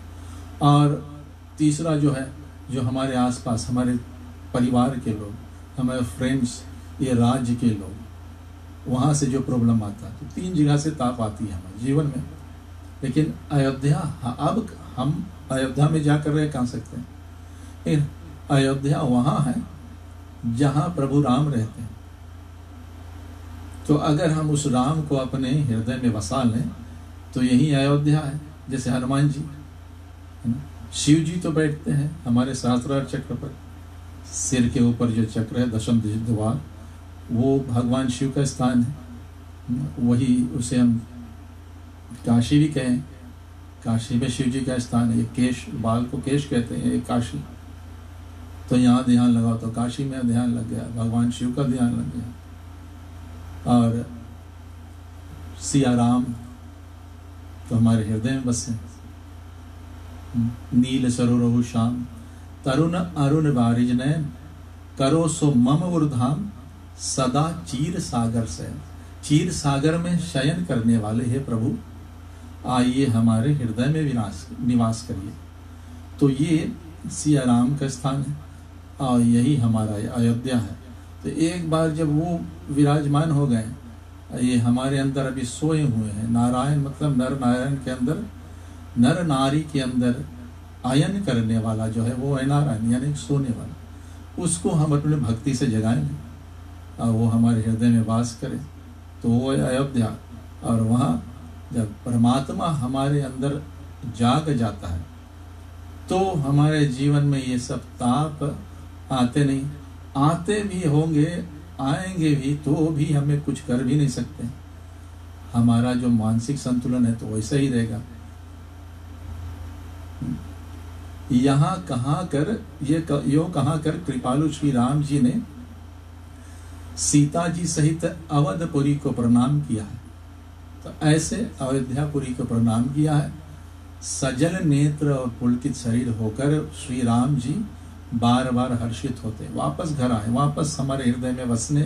और तीसरा जो है, जो हमारे आसपास हमारे परिवार के लोग, हमारे फ्रेंड्स, ये राज्य के लोग, वहाँ से जो प्रॉब्लम आता है। तो तीन जगह से ताप आती है हमारे जीवन में। लेकिन अयोध्या, अब हम अयोध्या में जाकर रह कहाँ सकते हैं, लेकिन अयोध्या वहाँ है जहाँ प्रभु राम रहते हैं। तो अगर हम उस राम को अपने हृदय में बसा लें तो यही अयोध्या है। जैसे हनुमान जी है ना, शिव जी तो बैठते हैं हमारे सहस्त्रार चक्र पर, सिर के ऊपर जो चक्र है दशम द्वार, वो भगवान शिव का स्थान है। वही उसे हम काशी भी कहें, काशी में शिव जी का स्थान है। ये केश, बाल को केश कहते हैं, ये काशी। तो यहाँ ध्यान लगाओ तो काशी में ध्यान लग गया, भगवान शिव का ध्यान लग गया। और सिया राम तो हमारे हृदय में बसे। नील सरोरहु श्याम तरुण अरुण बारिज नयन, करो सो मम उर्धाम सदा चीर सागर से। चीर सागर में शयन करने वाले हे प्रभु, आइए हमारे हृदय में निवास करिए। तो ये सिया राम का स्थान है और यही हमारा अयोध्या है। तो एक बार जब वो विराजमान हो गए, ये हमारे अंदर अभी सोए हुए हैं। नारायण मतलब नर नारायण के अंदर, नर नारी के अंदर आयन करने वाला जो है वो है नारायण, यानी सोने वाला। उसको हम अपने भक्ति से जगाएंगे और वो हमारे हृदय में वास करे, तो वो है अयोध्या। और वहाँ जब परमात्मा हमारे अंदर जाग जाता है तो हमारे जीवन में ये सब ताप आते नहीं। आते भी होंगे, आएंगे भी, तो भी हमें कुछ कर भी नहीं सकते। हमारा जो मानसिक संतुलन है तो वैसा ही रहेगा। यहाँ कहाँ कर यो कहाँ कर कृपालु श्री राम जी ने सीता जी सहित अवधपुरी को प्रणाम किया है। तो ऐसे अयोध्यापुरी को प्रणाम किया है। सजल नेत्र और पुलकित शरीर होकर श्री राम जी बार बार हर्षित होते, वापस घर आए, वापस हमारे हृदय में बसने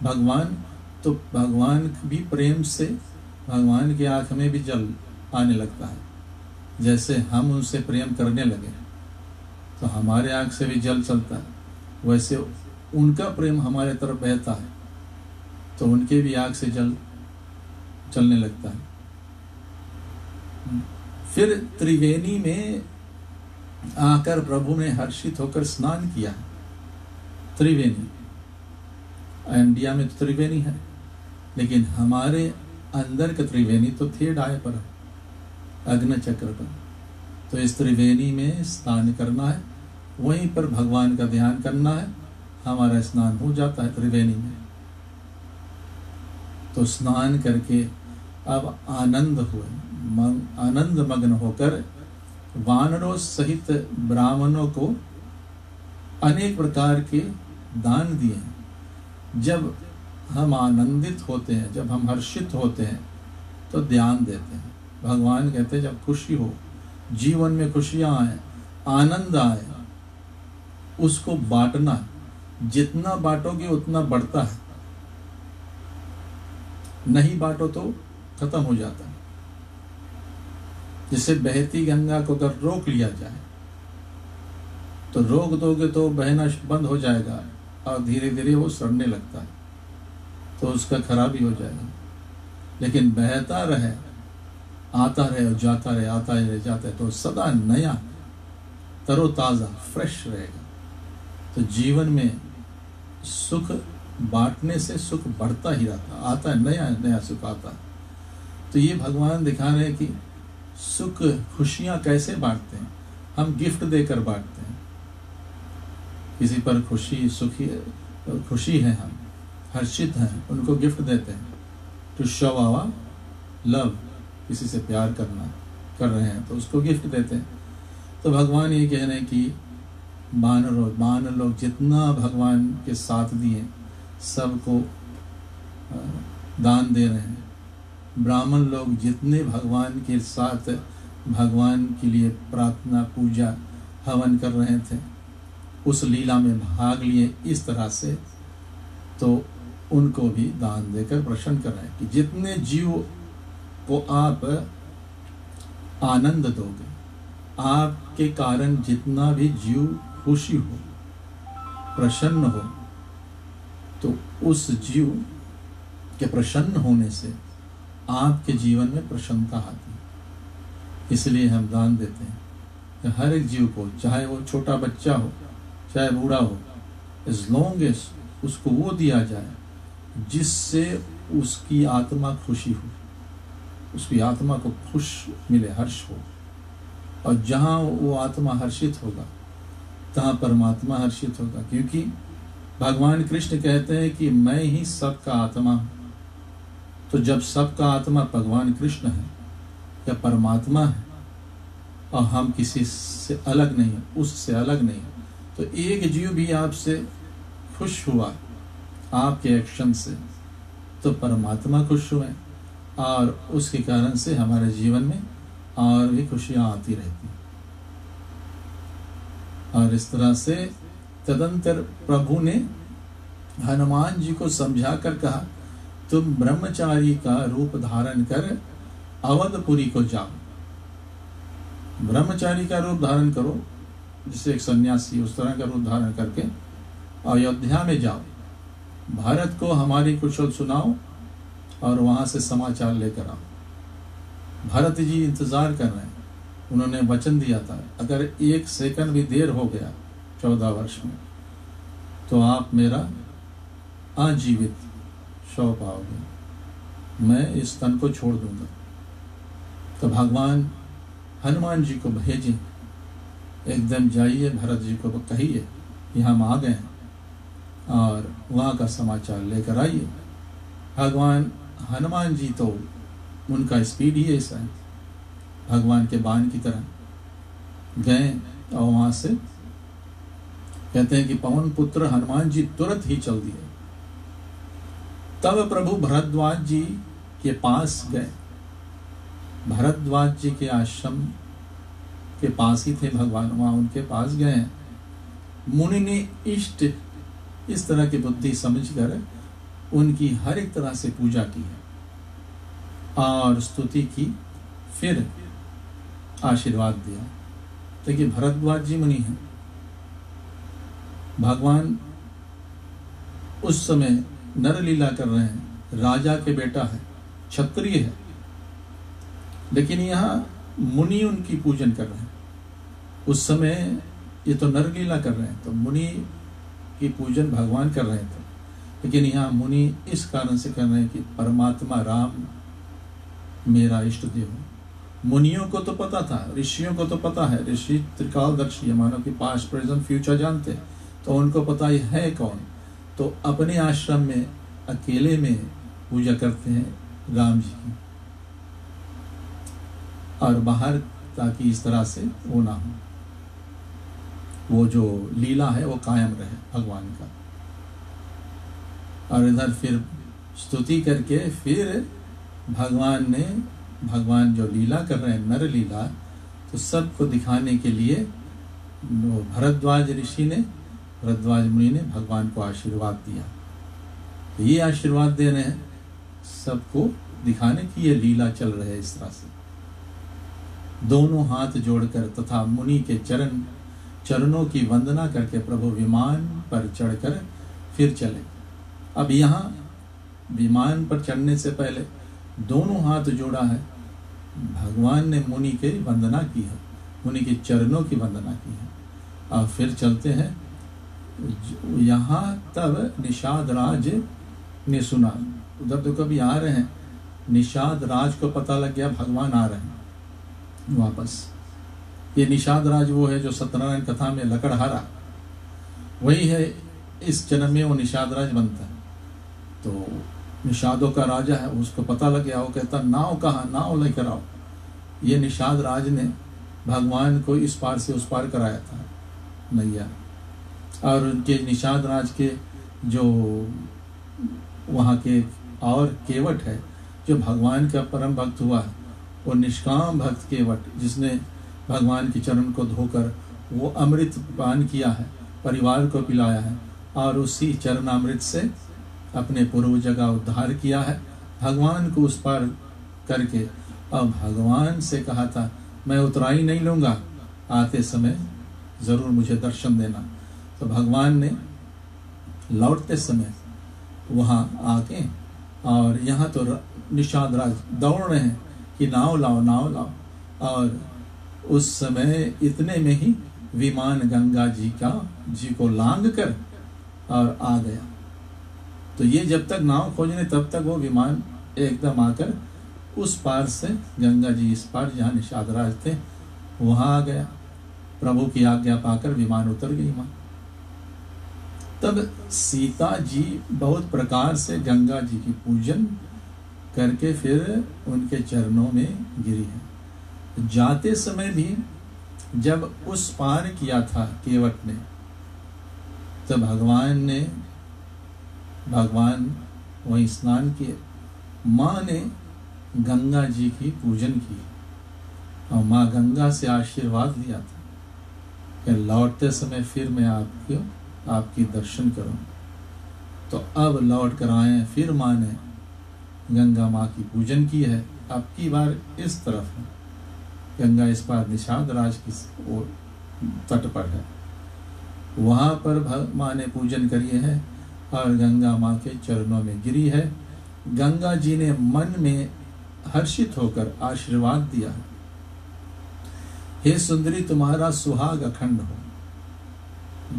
भगवान। तो भगवान भी प्रेम से, भगवान की आंख में भी जल आने लगता है। जैसे हम उनसे प्रेम करने लगे तो हमारे आंख से भी जल चलता है, वैसे उनका प्रेम हमारे तरफ बहता है तो उनके भी आंख से जल चलने लगता है। फिर त्रिवेणी में आकर प्रभु ने हर्षित होकर स्नान किया। त्रिवेणी, इंडिया में तो त्रिवेणी है, लेकिन हमारे अंदर का त्रिवेणी तो थेडाय पर, अग्नि चक्र पर। तो इस त्रिवेणी में स्नान करना है, वहीं पर भगवान का ध्यान करना है, हमारा स्नान हो जाता है त्रिवेणी में। तो स्नान करके अब आनंद हुए, आनंद मग्न होकर वानरों सहित ब्राह्मणों को अनेक प्रकार के दान दिए हैं। जब हम आनंदित होते हैं, जब हम हर्षित होते हैं तो ध्यान देते हैं। भगवान कहते हैं जब खुशी हो, जीवन में खुशियां आए, आनंद आए, उसको बांटना। जितना बांटोगे उतना बढ़ता है, नहीं बांटो तो खत्म हो जाता है। जिससे बहती गंगा को अगर रोक लिया जाए तो रोक दोगे तो बहना बंद हो जाएगा और धीरे धीरे वो सड़ने लगता है, तो उसका खराबी हो जाएगा। लेकिन बहता रहे, आता रहे और जाता रहे, आता रहे जाता है, तो सदा नया, तरोताजा, फ्रेश रहेगा। तो जीवन में सुख बांटने से सुख बढ़ता ही रहता, आता है, नया नया सुख आता है। तो ये भगवान दिखा रहे हैं कि सुख खुशियाँ कैसे बांटते हैं। हम गिफ्ट देकर बांटते हैं, किसी पर खुशी है, हम हर्षित हैं, उनको गिफ्ट देते हैं। टू शो आवर लव, किसी से प्यार कर रहे हैं तो उसको गिफ्ट देते हैं। तो भगवान ये कह रहे हैं कि बानर लोग जितना भगवान के साथ दिए सबको दान दे रहे हैं। ब्राह्मण लोग जितने भगवान के साथ भगवान के लिए प्रार्थना पूजा हवन कर रहे थे, उस लीला में भाग लिए इस तरह से, तो उनको भी दान देकर प्रसन्न कर रहे हैं कि जितने जीव को आप आनंद दोगे, आपके कारण जितना भी जीव खुशी हो, प्रसन्न हो, तो उस जीव के प्रसन्न होने से आपके जीवन में प्रसन्नता आती है। इसलिए हम दान देते हैं कि हर एक जीव को, चाहे वो छोटा बच्चा हो चाहे बूढ़ा हो, एज लॉन्ग एज उसको वो दिया जाए जिससे उसकी आत्मा खुशी हो, उसकी आत्मा को खुश मिले, हर्ष हो। और जहाँ वो आत्मा हर्षित होगा तहाँ परमात्मा हर्षित होगा, क्योंकि भगवान कृष्ण कहते हैं कि मैं ही सबका आत्मा हूँ। तो जब सबका आत्मा भगवान कृष्ण है या परमात्मा है और हम किसी से अलग नहीं, उससे अलग नहीं, तो एक जीव भी आपसे खुश हुआ आपके एक्शन से, तो परमात्मा खुश हुए और उसके कारण से हमारे जीवन में और भी खुशियाँ आती रहती। और इस तरह से तदंतर प्रभु ने हनुमान जी को समझा कर कहा, तुम ब्रह्मचारी का रूप धारण कर अवधपुरी को जाओ। ब्रह्मचारी का रूप धारण करो, जिसे एक सन्यासी उस तरह का रूप धारण करके अयोध्या में जाओ, भारत को हमारी कुशल सुनाओ और वहां से समाचार लेकर आओ। भरत जी इंतजार कर रहे हैं, उन्होंने वचन दिया था अगर एक सेकंड भी देर हो गया 14 वर्ष में तो आप मेरा आजीवित शव पाओगे, मैं इस तन को छोड़ दूंगा। तो भगवान हनुमान जी को भेजे, एकदम जाइए भरत जी को कहिए कि हम आ गए हैं और वहाँ का समाचार लेकर आइए। भगवान हनुमान जी तो उनका स्पीड ही ऐसा है, भगवान के बाण की तरह गए और वहाँ से कहते हैं कि पवन पुत्र हनुमान जी तुरंत ही चल दिए। तब प्रभु भरद्वाज जी के पास गए। भरद्वाज जी के आश्रम के पास ही थे भगवान, वहाँ उनके पास गए। मुनि ने इष्ट इस तरह की बुद्धि समझकर उनकी हर एक तरह से पूजा की है और स्तुति की, फिर आशीर्वाद दिया। देखिए भरद्वाज जी मुनि हैं, भगवान उस समय नरलीला कर रहे हैं, राजा के बेटा है, क्षत्रिय है, लेकिन यहाँ मुनि उनकी पूजन कर रहे हैं। उस समय ये तो नरलीला कर रहे हैं, तो मुनि की पूजन भगवान कर रहे थे, लेकिन यहाँ मुनि इस कारण से कर रहे हैं कि परमात्मा राम मेरा इष्ट देव है। मुनियों को तो पता था, ऋषियों को तो पता है, ऋषि त्रिकालदर्शी मानो कि पास्ट प्रेजेंट फ्यूचर जानते हैं, तो उनको पता ही है कौन। तो अपने आश्रम में अकेले में पूजा करते हैं राम जी की, और बाहर ताकि इस तरह से वो ना हो, वो जो लीला है वो कायम रहे भगवान का। और इधर फिर स्तुति करके फिर भगवान जो लीला कर रहे हैं नर लीला, तो सबको दिखाने के लिए भरद्वाज मुनि ने भगवान को आशीर्वाद दिया। तो ये आशीर्वाद दे रहे हैं सबको दिखाने की ये लीला चल रही है। इस तरह से दोनों हाथ जोड़कर तथा मुनि के चरणों की वंदना करके प्रभु विमान पर चढ़कर फिर चले। अब यहाँ विमान पर चढ़ने से पहले दोनों हाथ जोड़ा है, भगवान ने मुनि की वंदना की है, मुनि के चरणों की वंदना की है, और फिर चलते हैं यहाँ तब निषाद राज ने सुना, उधर तो कभी आ रहे हैं, निषाद राज को पता लग गया भगवान आ रहे हैं वापस। ये निषाद राज वो है जो सत्यनारायण कथा में लकड़हारा, वही है, इस जन्म में वो निषाद राज बनता है। तो निषादों का राजा है, उसको पता लग गया, वो कहता नाव कहाँ, नाव लेकर आओ। ये निषाद राज ने भगवान को इस पार से उस पार कराया था नैया। और उनके निषाद राज के जो वहाँ के और केवट है, जो भगवान का परम भक्त हुआ है, वो निष्काम भक्त केवट, जिसने भगवान के चरण को धोकर वो अमृत पान किया है, परिवार को पिलाया है, और उसी चरणामृत से अपने पूर्व जगह उद्धार किया है, भगवान को उस पार करके। और भगवान से कहा था मैं उतराई नहीं लूँगा, आते समय ज़रूर मुझे दर्शन देना। तो भगवान ने लौटते समय वहाँ आके, और यहाँ तो निषाद राज दौड़ रहे हैं कि नाव लाओ, नाव लाओ। और उस समय इतने में ही विमान गंगा जी को लांग कर और आ गया। तो ये जब तक नाव खोजने तब तक वो विमान एकदम आकर उस पार से, गंगा जी इस पार जहाँ निषाद राज थे वहाँ आ गया। प्रभु की आज्ञा पाकर विमान उतर गई वहाँ। तब सीता जी बहुत प्रकार से गंगा जी की पूजन करके फिर उनके चरणों में गिरी है। जाते समय भी जब उस पार किया था केवट ने, तब भगवान वहीं स्नान किए। माँ ने गंगा जी की पूजन की और माँ गंगा से आशीर्वाद लिया था कि लौटते समय फिर मैं आपकी दर्शन करूं। तो अब लौट कर आए, फिर माँ ने गंगा माँ की पूजन की है। अब की बार इस तरफ है, गंगा इस पार निषाद राज की ओर तट पर है, वहाँ पर माँ ने पूजन करी है और गंगा माँ के चरणों में गिरी है। गंगा जी ने मन में हर्षित होकर आशीर्वाद दिया, हे सुंदरी तुम्हारा सुहाग अखंड हो,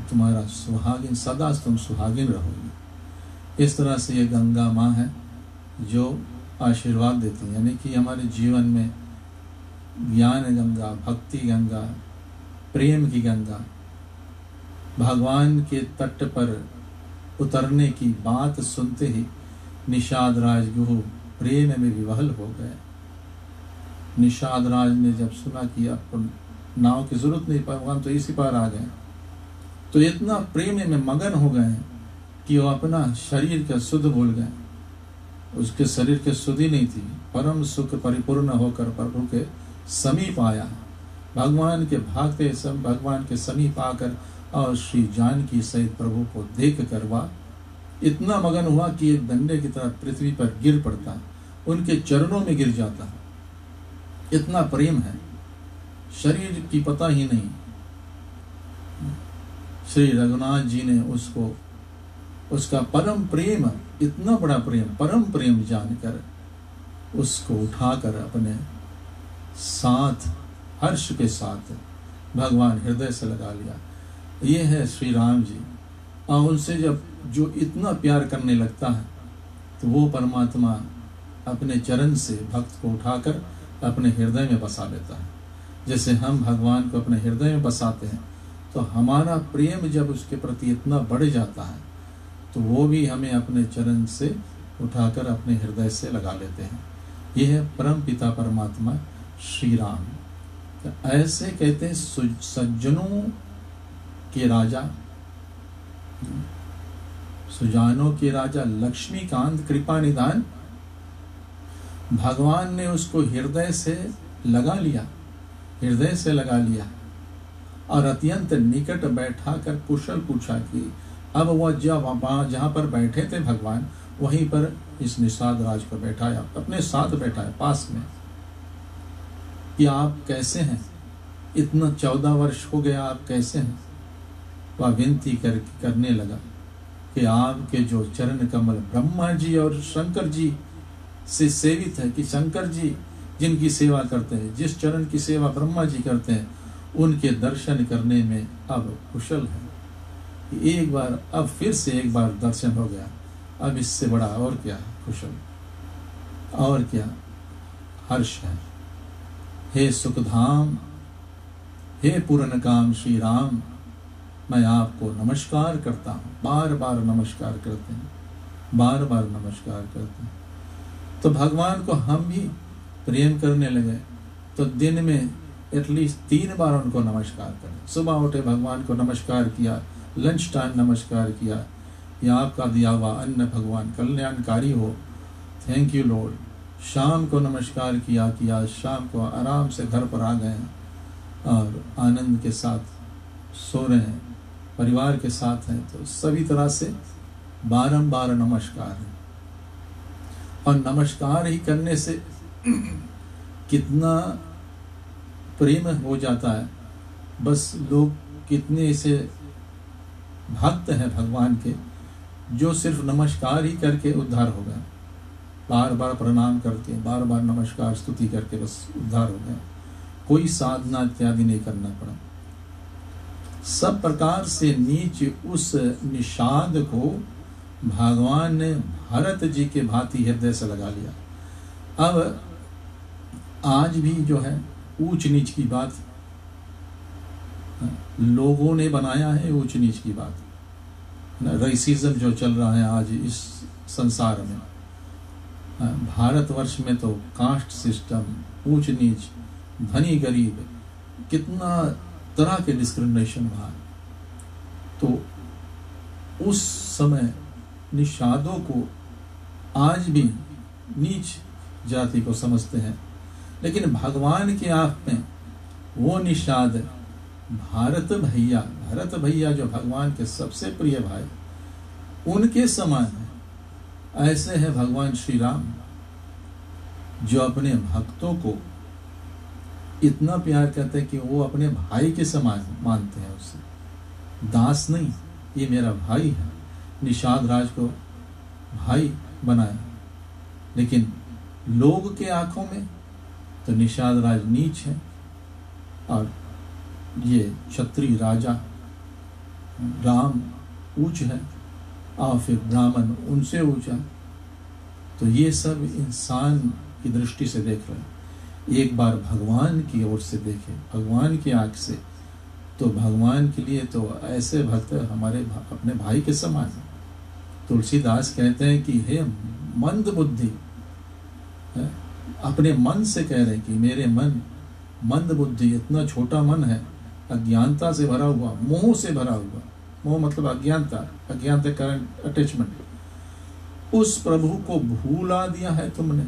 तुम्हारा सुहागिन, सदा तुम सुहागिन रहोगी। इस तरह से ये गंगा माँ है जो आशीर्वाद देती है, यानी कि हमारे जीवन में ज्ञान गंगा, भक्ति गंगा, प्रेम की गंगा, भगवान के तट पर उतरने की बात सुनते ही निषाद राज गुरु प्रेम में विवहल हो गए। निषाद राज ने जब सुना कि अब नाव की जरूरत नहीं, भगवान तो इसी पार आ गए, तो इतना प्रेम में मगन हो गए कि वो अपना शरीर का सुध भूल गए। उसके शरीर के सुध ही नहीं थी, परम सुख परिपूर्ण होकर प्रभु के समीप आया। भगवान के भागते सब भगवान के समीप आकर और श्री जानकी सहित प्रभु को देख कर वह इतना मगन हुआ कि एक दंडे की तरह पृथ्वी पर गिर पड़ता, उनके चरणों में गिर जाता। इतना प्रेम है, शरीर की पता ही नहीं। श्री रघुनाथ जी ने उसका परम प्रेम, इतना बड़ा प्रेम, परम प्रेम जानकर उसको उठाकर अपने साथ हर्ष के साथ भगवान हृदय से लगा लिया। ये है श्री राम जी। और उनसे जब जो इतना प्यार करने लगता है तो वो परमात्मा अपने चरण से भक्त को उठाकर अपने हृदय में बसा लेता है। जैसे हम भगवान को अपने हृदय में बसाते हैं तो हमारा प्रेम जब उसके प्रति इतना बढ़ जाता है तो वो भी हमें अपने चरण से उठाकर अपने हृदय से लगा लेते हैं। यह है परम पिता परमात्मा श्री राम। तो ऐसे कहते हैं सज्जनों के राजा, सुजानों के राजा, लक्ष्मीकांत कृपा निधान। भगवान ने उसको हृदय से लगा लिया और अत्यंत निकट बैठा कर कुशल पूछा कि अब वह जहाँ पर बैठे थे भगवान, वहीं पर इस निषाद राज को बैठाया, अपने साथ बैठाया पास में, कि आप कैसे हैं, इतना 14 वर्ष हो गया, आप कैसे हैं। वह विनती करने लगा कि आपके जो चरण कमल ब्रह्मा जी और शंकर जी से सेवित है, कि शंकर जी जिनकी सेवा करते हैं, जिस चरण की सेवा ब्रह्मा जी करते हैं, उनके दर्शन करने में अब कुशल है। कि एक बार, अब फिर से एक बार दर्शन हो गया, अब इससे बड़ा और क्या खुशल, और क्या हर्ष है। हे सुखधाम, हे पूर्ण काम श्री राम, मैं आपको नमस्कार करता हूँ। बार बार नमस्कार करते हैं, बार बार नमस्कार करते हैं। तो भगवान को हम भी प्रेम करने लगे तो दिन में एटलीस्ट 3 बार उनको नमस्कार करें। सुबह उठे भगवान को नमस्कार किया, लंच टाइम नमस्कार किया, या आपका दिया हुआ अन्न भगवान कल्याणकारी हो, थैंक यू लॉर्ड। शाम को नमस्कार किया कि आज शाम को आराम से घर पर आ गए हैं और आनंद के साथ सो रहे हैं, परिवार के साथ हैं। तो सभी तरह से बारंबार नमस्कार है। और नमस्कार ही करने से कितना प्रेम हो जाता है। बस लोग कितने से भक्त हैं भगवान के, जो सिर्फ नमस्कार ही करके उद्धार हो गए। बार बार प्रणाम करके, बार बार नमस्कार स्तुति करके बस उद्धार हो गए। कोई साधना इत्यादि नहीं करना पड़ा। सब प्रकार से नीच उस निषाद को भगवान ने भरत जी के भांति हृदय से लगा लिया। अब आज भी जो है ऊंच नीच की बात लोगों ने बनाया है, ऊंच नीच की बात, रेसिज्म जो चल रहा है आज इस संसार में, भारतवर्ष में तो कास्ट सिस्टम, ऊंच नीच, धनी गरीब, कितना तरह के डिस्क्रिमिनेशन हुआ। तो उस समय निषादों को आज भी नीच जाति को समझते हैं, लेकिन भगवान के आंख में वो निषाद भरत भैया जो भगवान के सबसे प्रिय भाई, उनके समान है। ऐसे है भगवान श्री राम, जो अपने भक्तों को इतना प्यार करते हैं कि वो अपने भाई के समान मानते हैं उससे। दास नहीं, ये मेरा भाई है। निषाद राज को भाई बनाया, लेकिन लोग के आंखों में तो निषाद राज नीच है और ये क्षत्रिय राजा राम ऊंच है और फिर ब्राह्मण उनसे ऊंचा। तो ये सब इंसान की दृष्टि से देख रहे हैं। एक बार भगवान की ओर से देखें, भगवान की आंख से, तो भगवान के लिए तो ऐसे भक्त हमारे अपने भाई के समान है। तुलसीदास कहते हैं कि हे मंद बुद्धि, अपने मन से कह रहे हैं कि मेरे मन मंद बुद्धि, इतना छोटा मन है, अज्ञानता से भरा हुआ, मोह से भरा हुआ। मोह मतलब अज्ञानता, अज्ञानता कारण अटैचमेंट। उस प्रभु को भूला दिया है तुमने।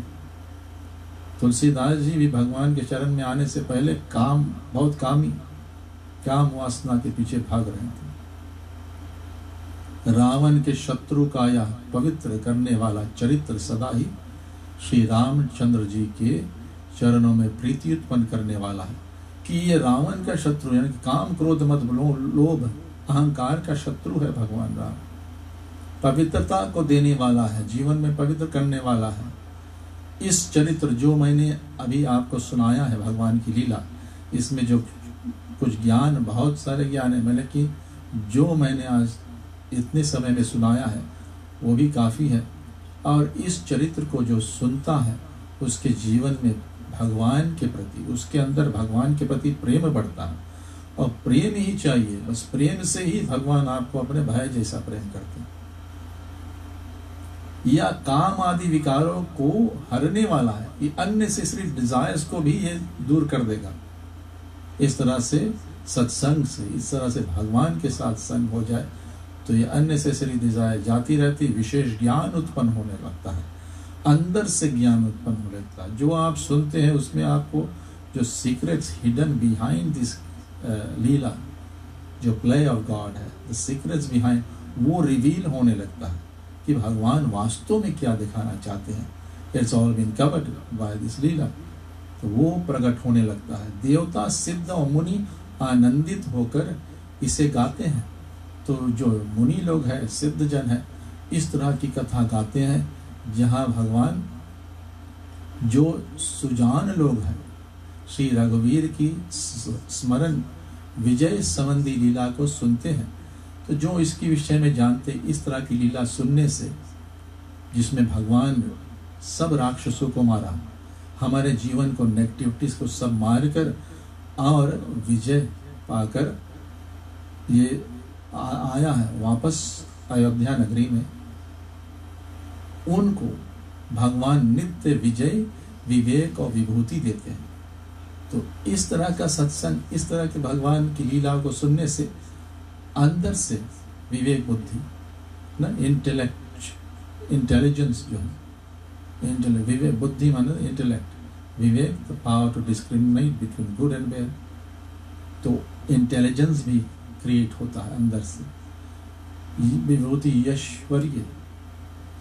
तुलसीदास जी भी भगवान के चरण में आने से पहले बहुत काम वासना के पीछे भाग रहे थे। रावण के शत्रु का यह पवित्र करने वाला चरित्र सदा ही श्री रामचंद्र जी के चरणों में प्रीति उत्पन्न करने वाला है। कि ये रावण का शत्रु, यानी कि काम क्रोध मद लोभ अहंकार का शत्रु है भगवान राम। पवित्रता को देने वाला है, जीवन में पवित्र करने वाला है। इस चरित्र जो मैंने अभी आपको सुनाया है, भगवान की लीला, इसमें जो कुछ ज्ञान, बहुत सारे ज्ञान है, मैंने कि जो मैंने आज इतने समय में सुनाया है वो भी काफ़ी है। और इस चरित्र को जो सुनता है उसके जीवन में भगवान के प्रति, उसके अंदर भगवान के प्रति प्रेम बढ़ता है। और प्रेम ही चाहिए, बस प्रेम से ही भगवान आपको अपने भाई जैसा प्रेम करते हैं। या काम आदि विकारों को हरने वाला है, ये अननेसेसरी डिजायर्स को भी ये दूर कर देगा। इस तरह से सत्संग से, इस तरह से भगवान के साथ संग हो जाए तो ये अननेसेसरी डिजायर जाती रहती, विशेष ज्ञान उत्पन्न होने लगता है, अंदर से ज्ञान उत्पन्न होने लगता है। जो आप सुनते हैं उसमें आपको जो सीक्रेट्स हिडन बिहाइंड दिस लीला, जो प्ले ऑफ गॉड है, द सीक्रेट्स बिहाइंड, वो रिवील होने लगता है कि भगवान वास्तव में क्या दिखाना चाहते हैं। It's all been covered by this leela. तो वो प्रकट होने लगता है। देवता, सिद्ध और मुनि आनंदित होकर इसे गाते हैं। तो जो मुनि लोग हैं, सिद्ध जन हैं, इस तरह की कथा गाते हैं जहाँ भगवान, जो सुजान लोग हैं, श्री रघुवीर की स्मरण विजय संबंधी लीला को सुनते हैं तो जो इसके विषय में जानते, इस तरह की लीला सुनने से, जिसमें भगवान सब राक्षसों को मारा, हमारे जीवन को, नेगेटिविटीज को सब मार कर और विजय पाकर ये आया है वापस अयोध्या नगरी में, उनको भगवान नित्य विजय, विवेक और विभूति देते हैं। तो इस तरह का सत्संग, इस तरह के भगवान की लीला को सुनने से अंदर से विवेक बुद्धि ना, इंटेलिजेंस जो है, विवेक बुद्धि माने इंटेलेक्ट, विवेक the power to discriminate between good and bad, तो इंटेलिजेंस भी क्रिएट होता है अंदर से। विभूति यशवर्य,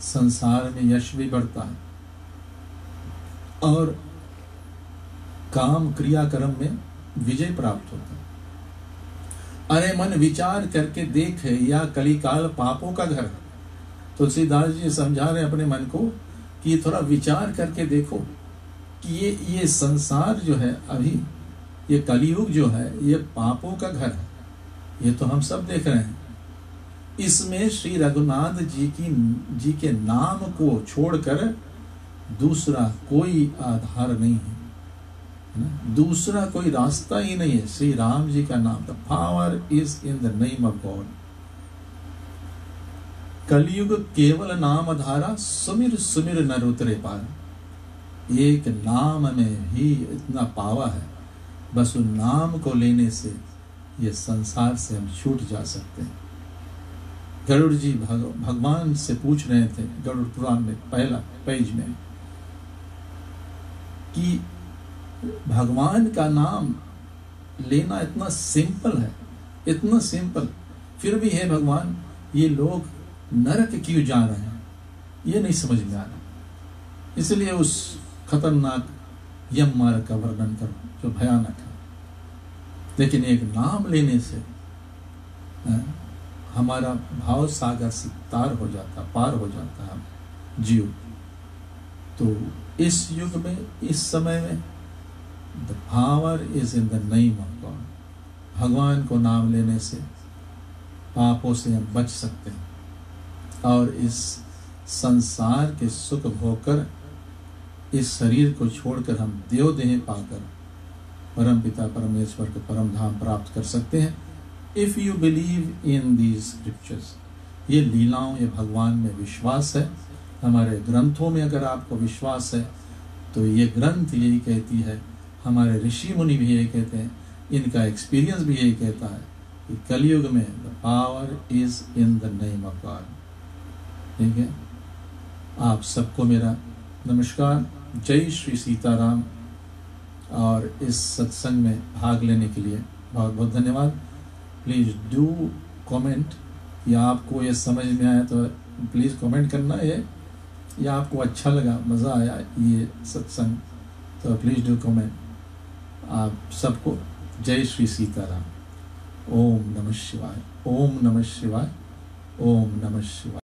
संसार में यश भी बढ़ता है और काम क्रियाक्रम में विजय प्राप्त होता है। अरे मन विचार करके देख, या कलिकाल पापों का घर। तुलसीदास जी समझा रहे अपने मन को कि थोड़ा विचार करके देखो कि ये संसार जो है, अभी ये कलियुग जो है, ये पापों का घर है। ये तो हम सब देख रहे हैं। इसमें श्री रघुनाथ जी के नाम को छोड़कर दूसरा कोई आधार नहीं है, दूसरा कोई रास्ता ही नहीं है। श्री राम जी का नाम, the power is in the name of God. कलयुग केवल नाम धारा, सुमिर सुमिर नर उतरे पार। एक नाम में ही इतना पावर है, बस उन नाम को लेने से ये संसार से हम छूट जा सकते हैं। गरुड़ जी भगवान से पूछ रहे थे गरुड़ पुराण में पहला पेज में कि भगवान का नाम लेना इतना सिंपल है, इतना सिंपल, फिर भी है भगवान ये लोग नरक क्यों जा रहे हैं, ये नहीं समझ में आ रहा। इसलिए उस खतरनाक यम मार्ग का वर्णन करो जो भयानक है। लेकिन एक नाम लेने से हमारा भाव सागर से पार हो जाता है जीव। तो इस युग में, इस समय में, the power is in the name of God. भगवान को नाम लेने से पापों से हम बच सकते हैं और इस संसार के सुख भोगकर, इस शरीर को छोड़कर हम देवदेह पाकर परम पिता परमेश्वर के परम धाम प्राप्त कर सकते हैं। If you believe in these scriptures, ये लीलाओं, ये भगवान में विश्वास है, हमारे ग्रंथों में अगर आपको विश्वास है तो ये ग्रंथ यही कहती है, हमारे ऋषि मुनि भी यही कहते हैं, इनका एक्सपीरियंस भी यही कहता है कि कलयुग में the power is in the name of God. ठीक है, आप सबको मेरा नमस्कार, जय श्री सीताराम। और इस सत्संग में भाग लेने के लिए बहुत बहुत धन्यवाद। प्लीज़ डू कमेंट, या आपको ये समझ में आया तो प्लीज़ कमेंट करना है, या आपको अच्छा लगा, मज़ा आया ये सत्संग, तो प्लीज़ डू कमेंट। आप सबको जय श्री सीताराम। ओम नमः शिवाय, ओम नमः शिवाय, ओम नमः शिवाय।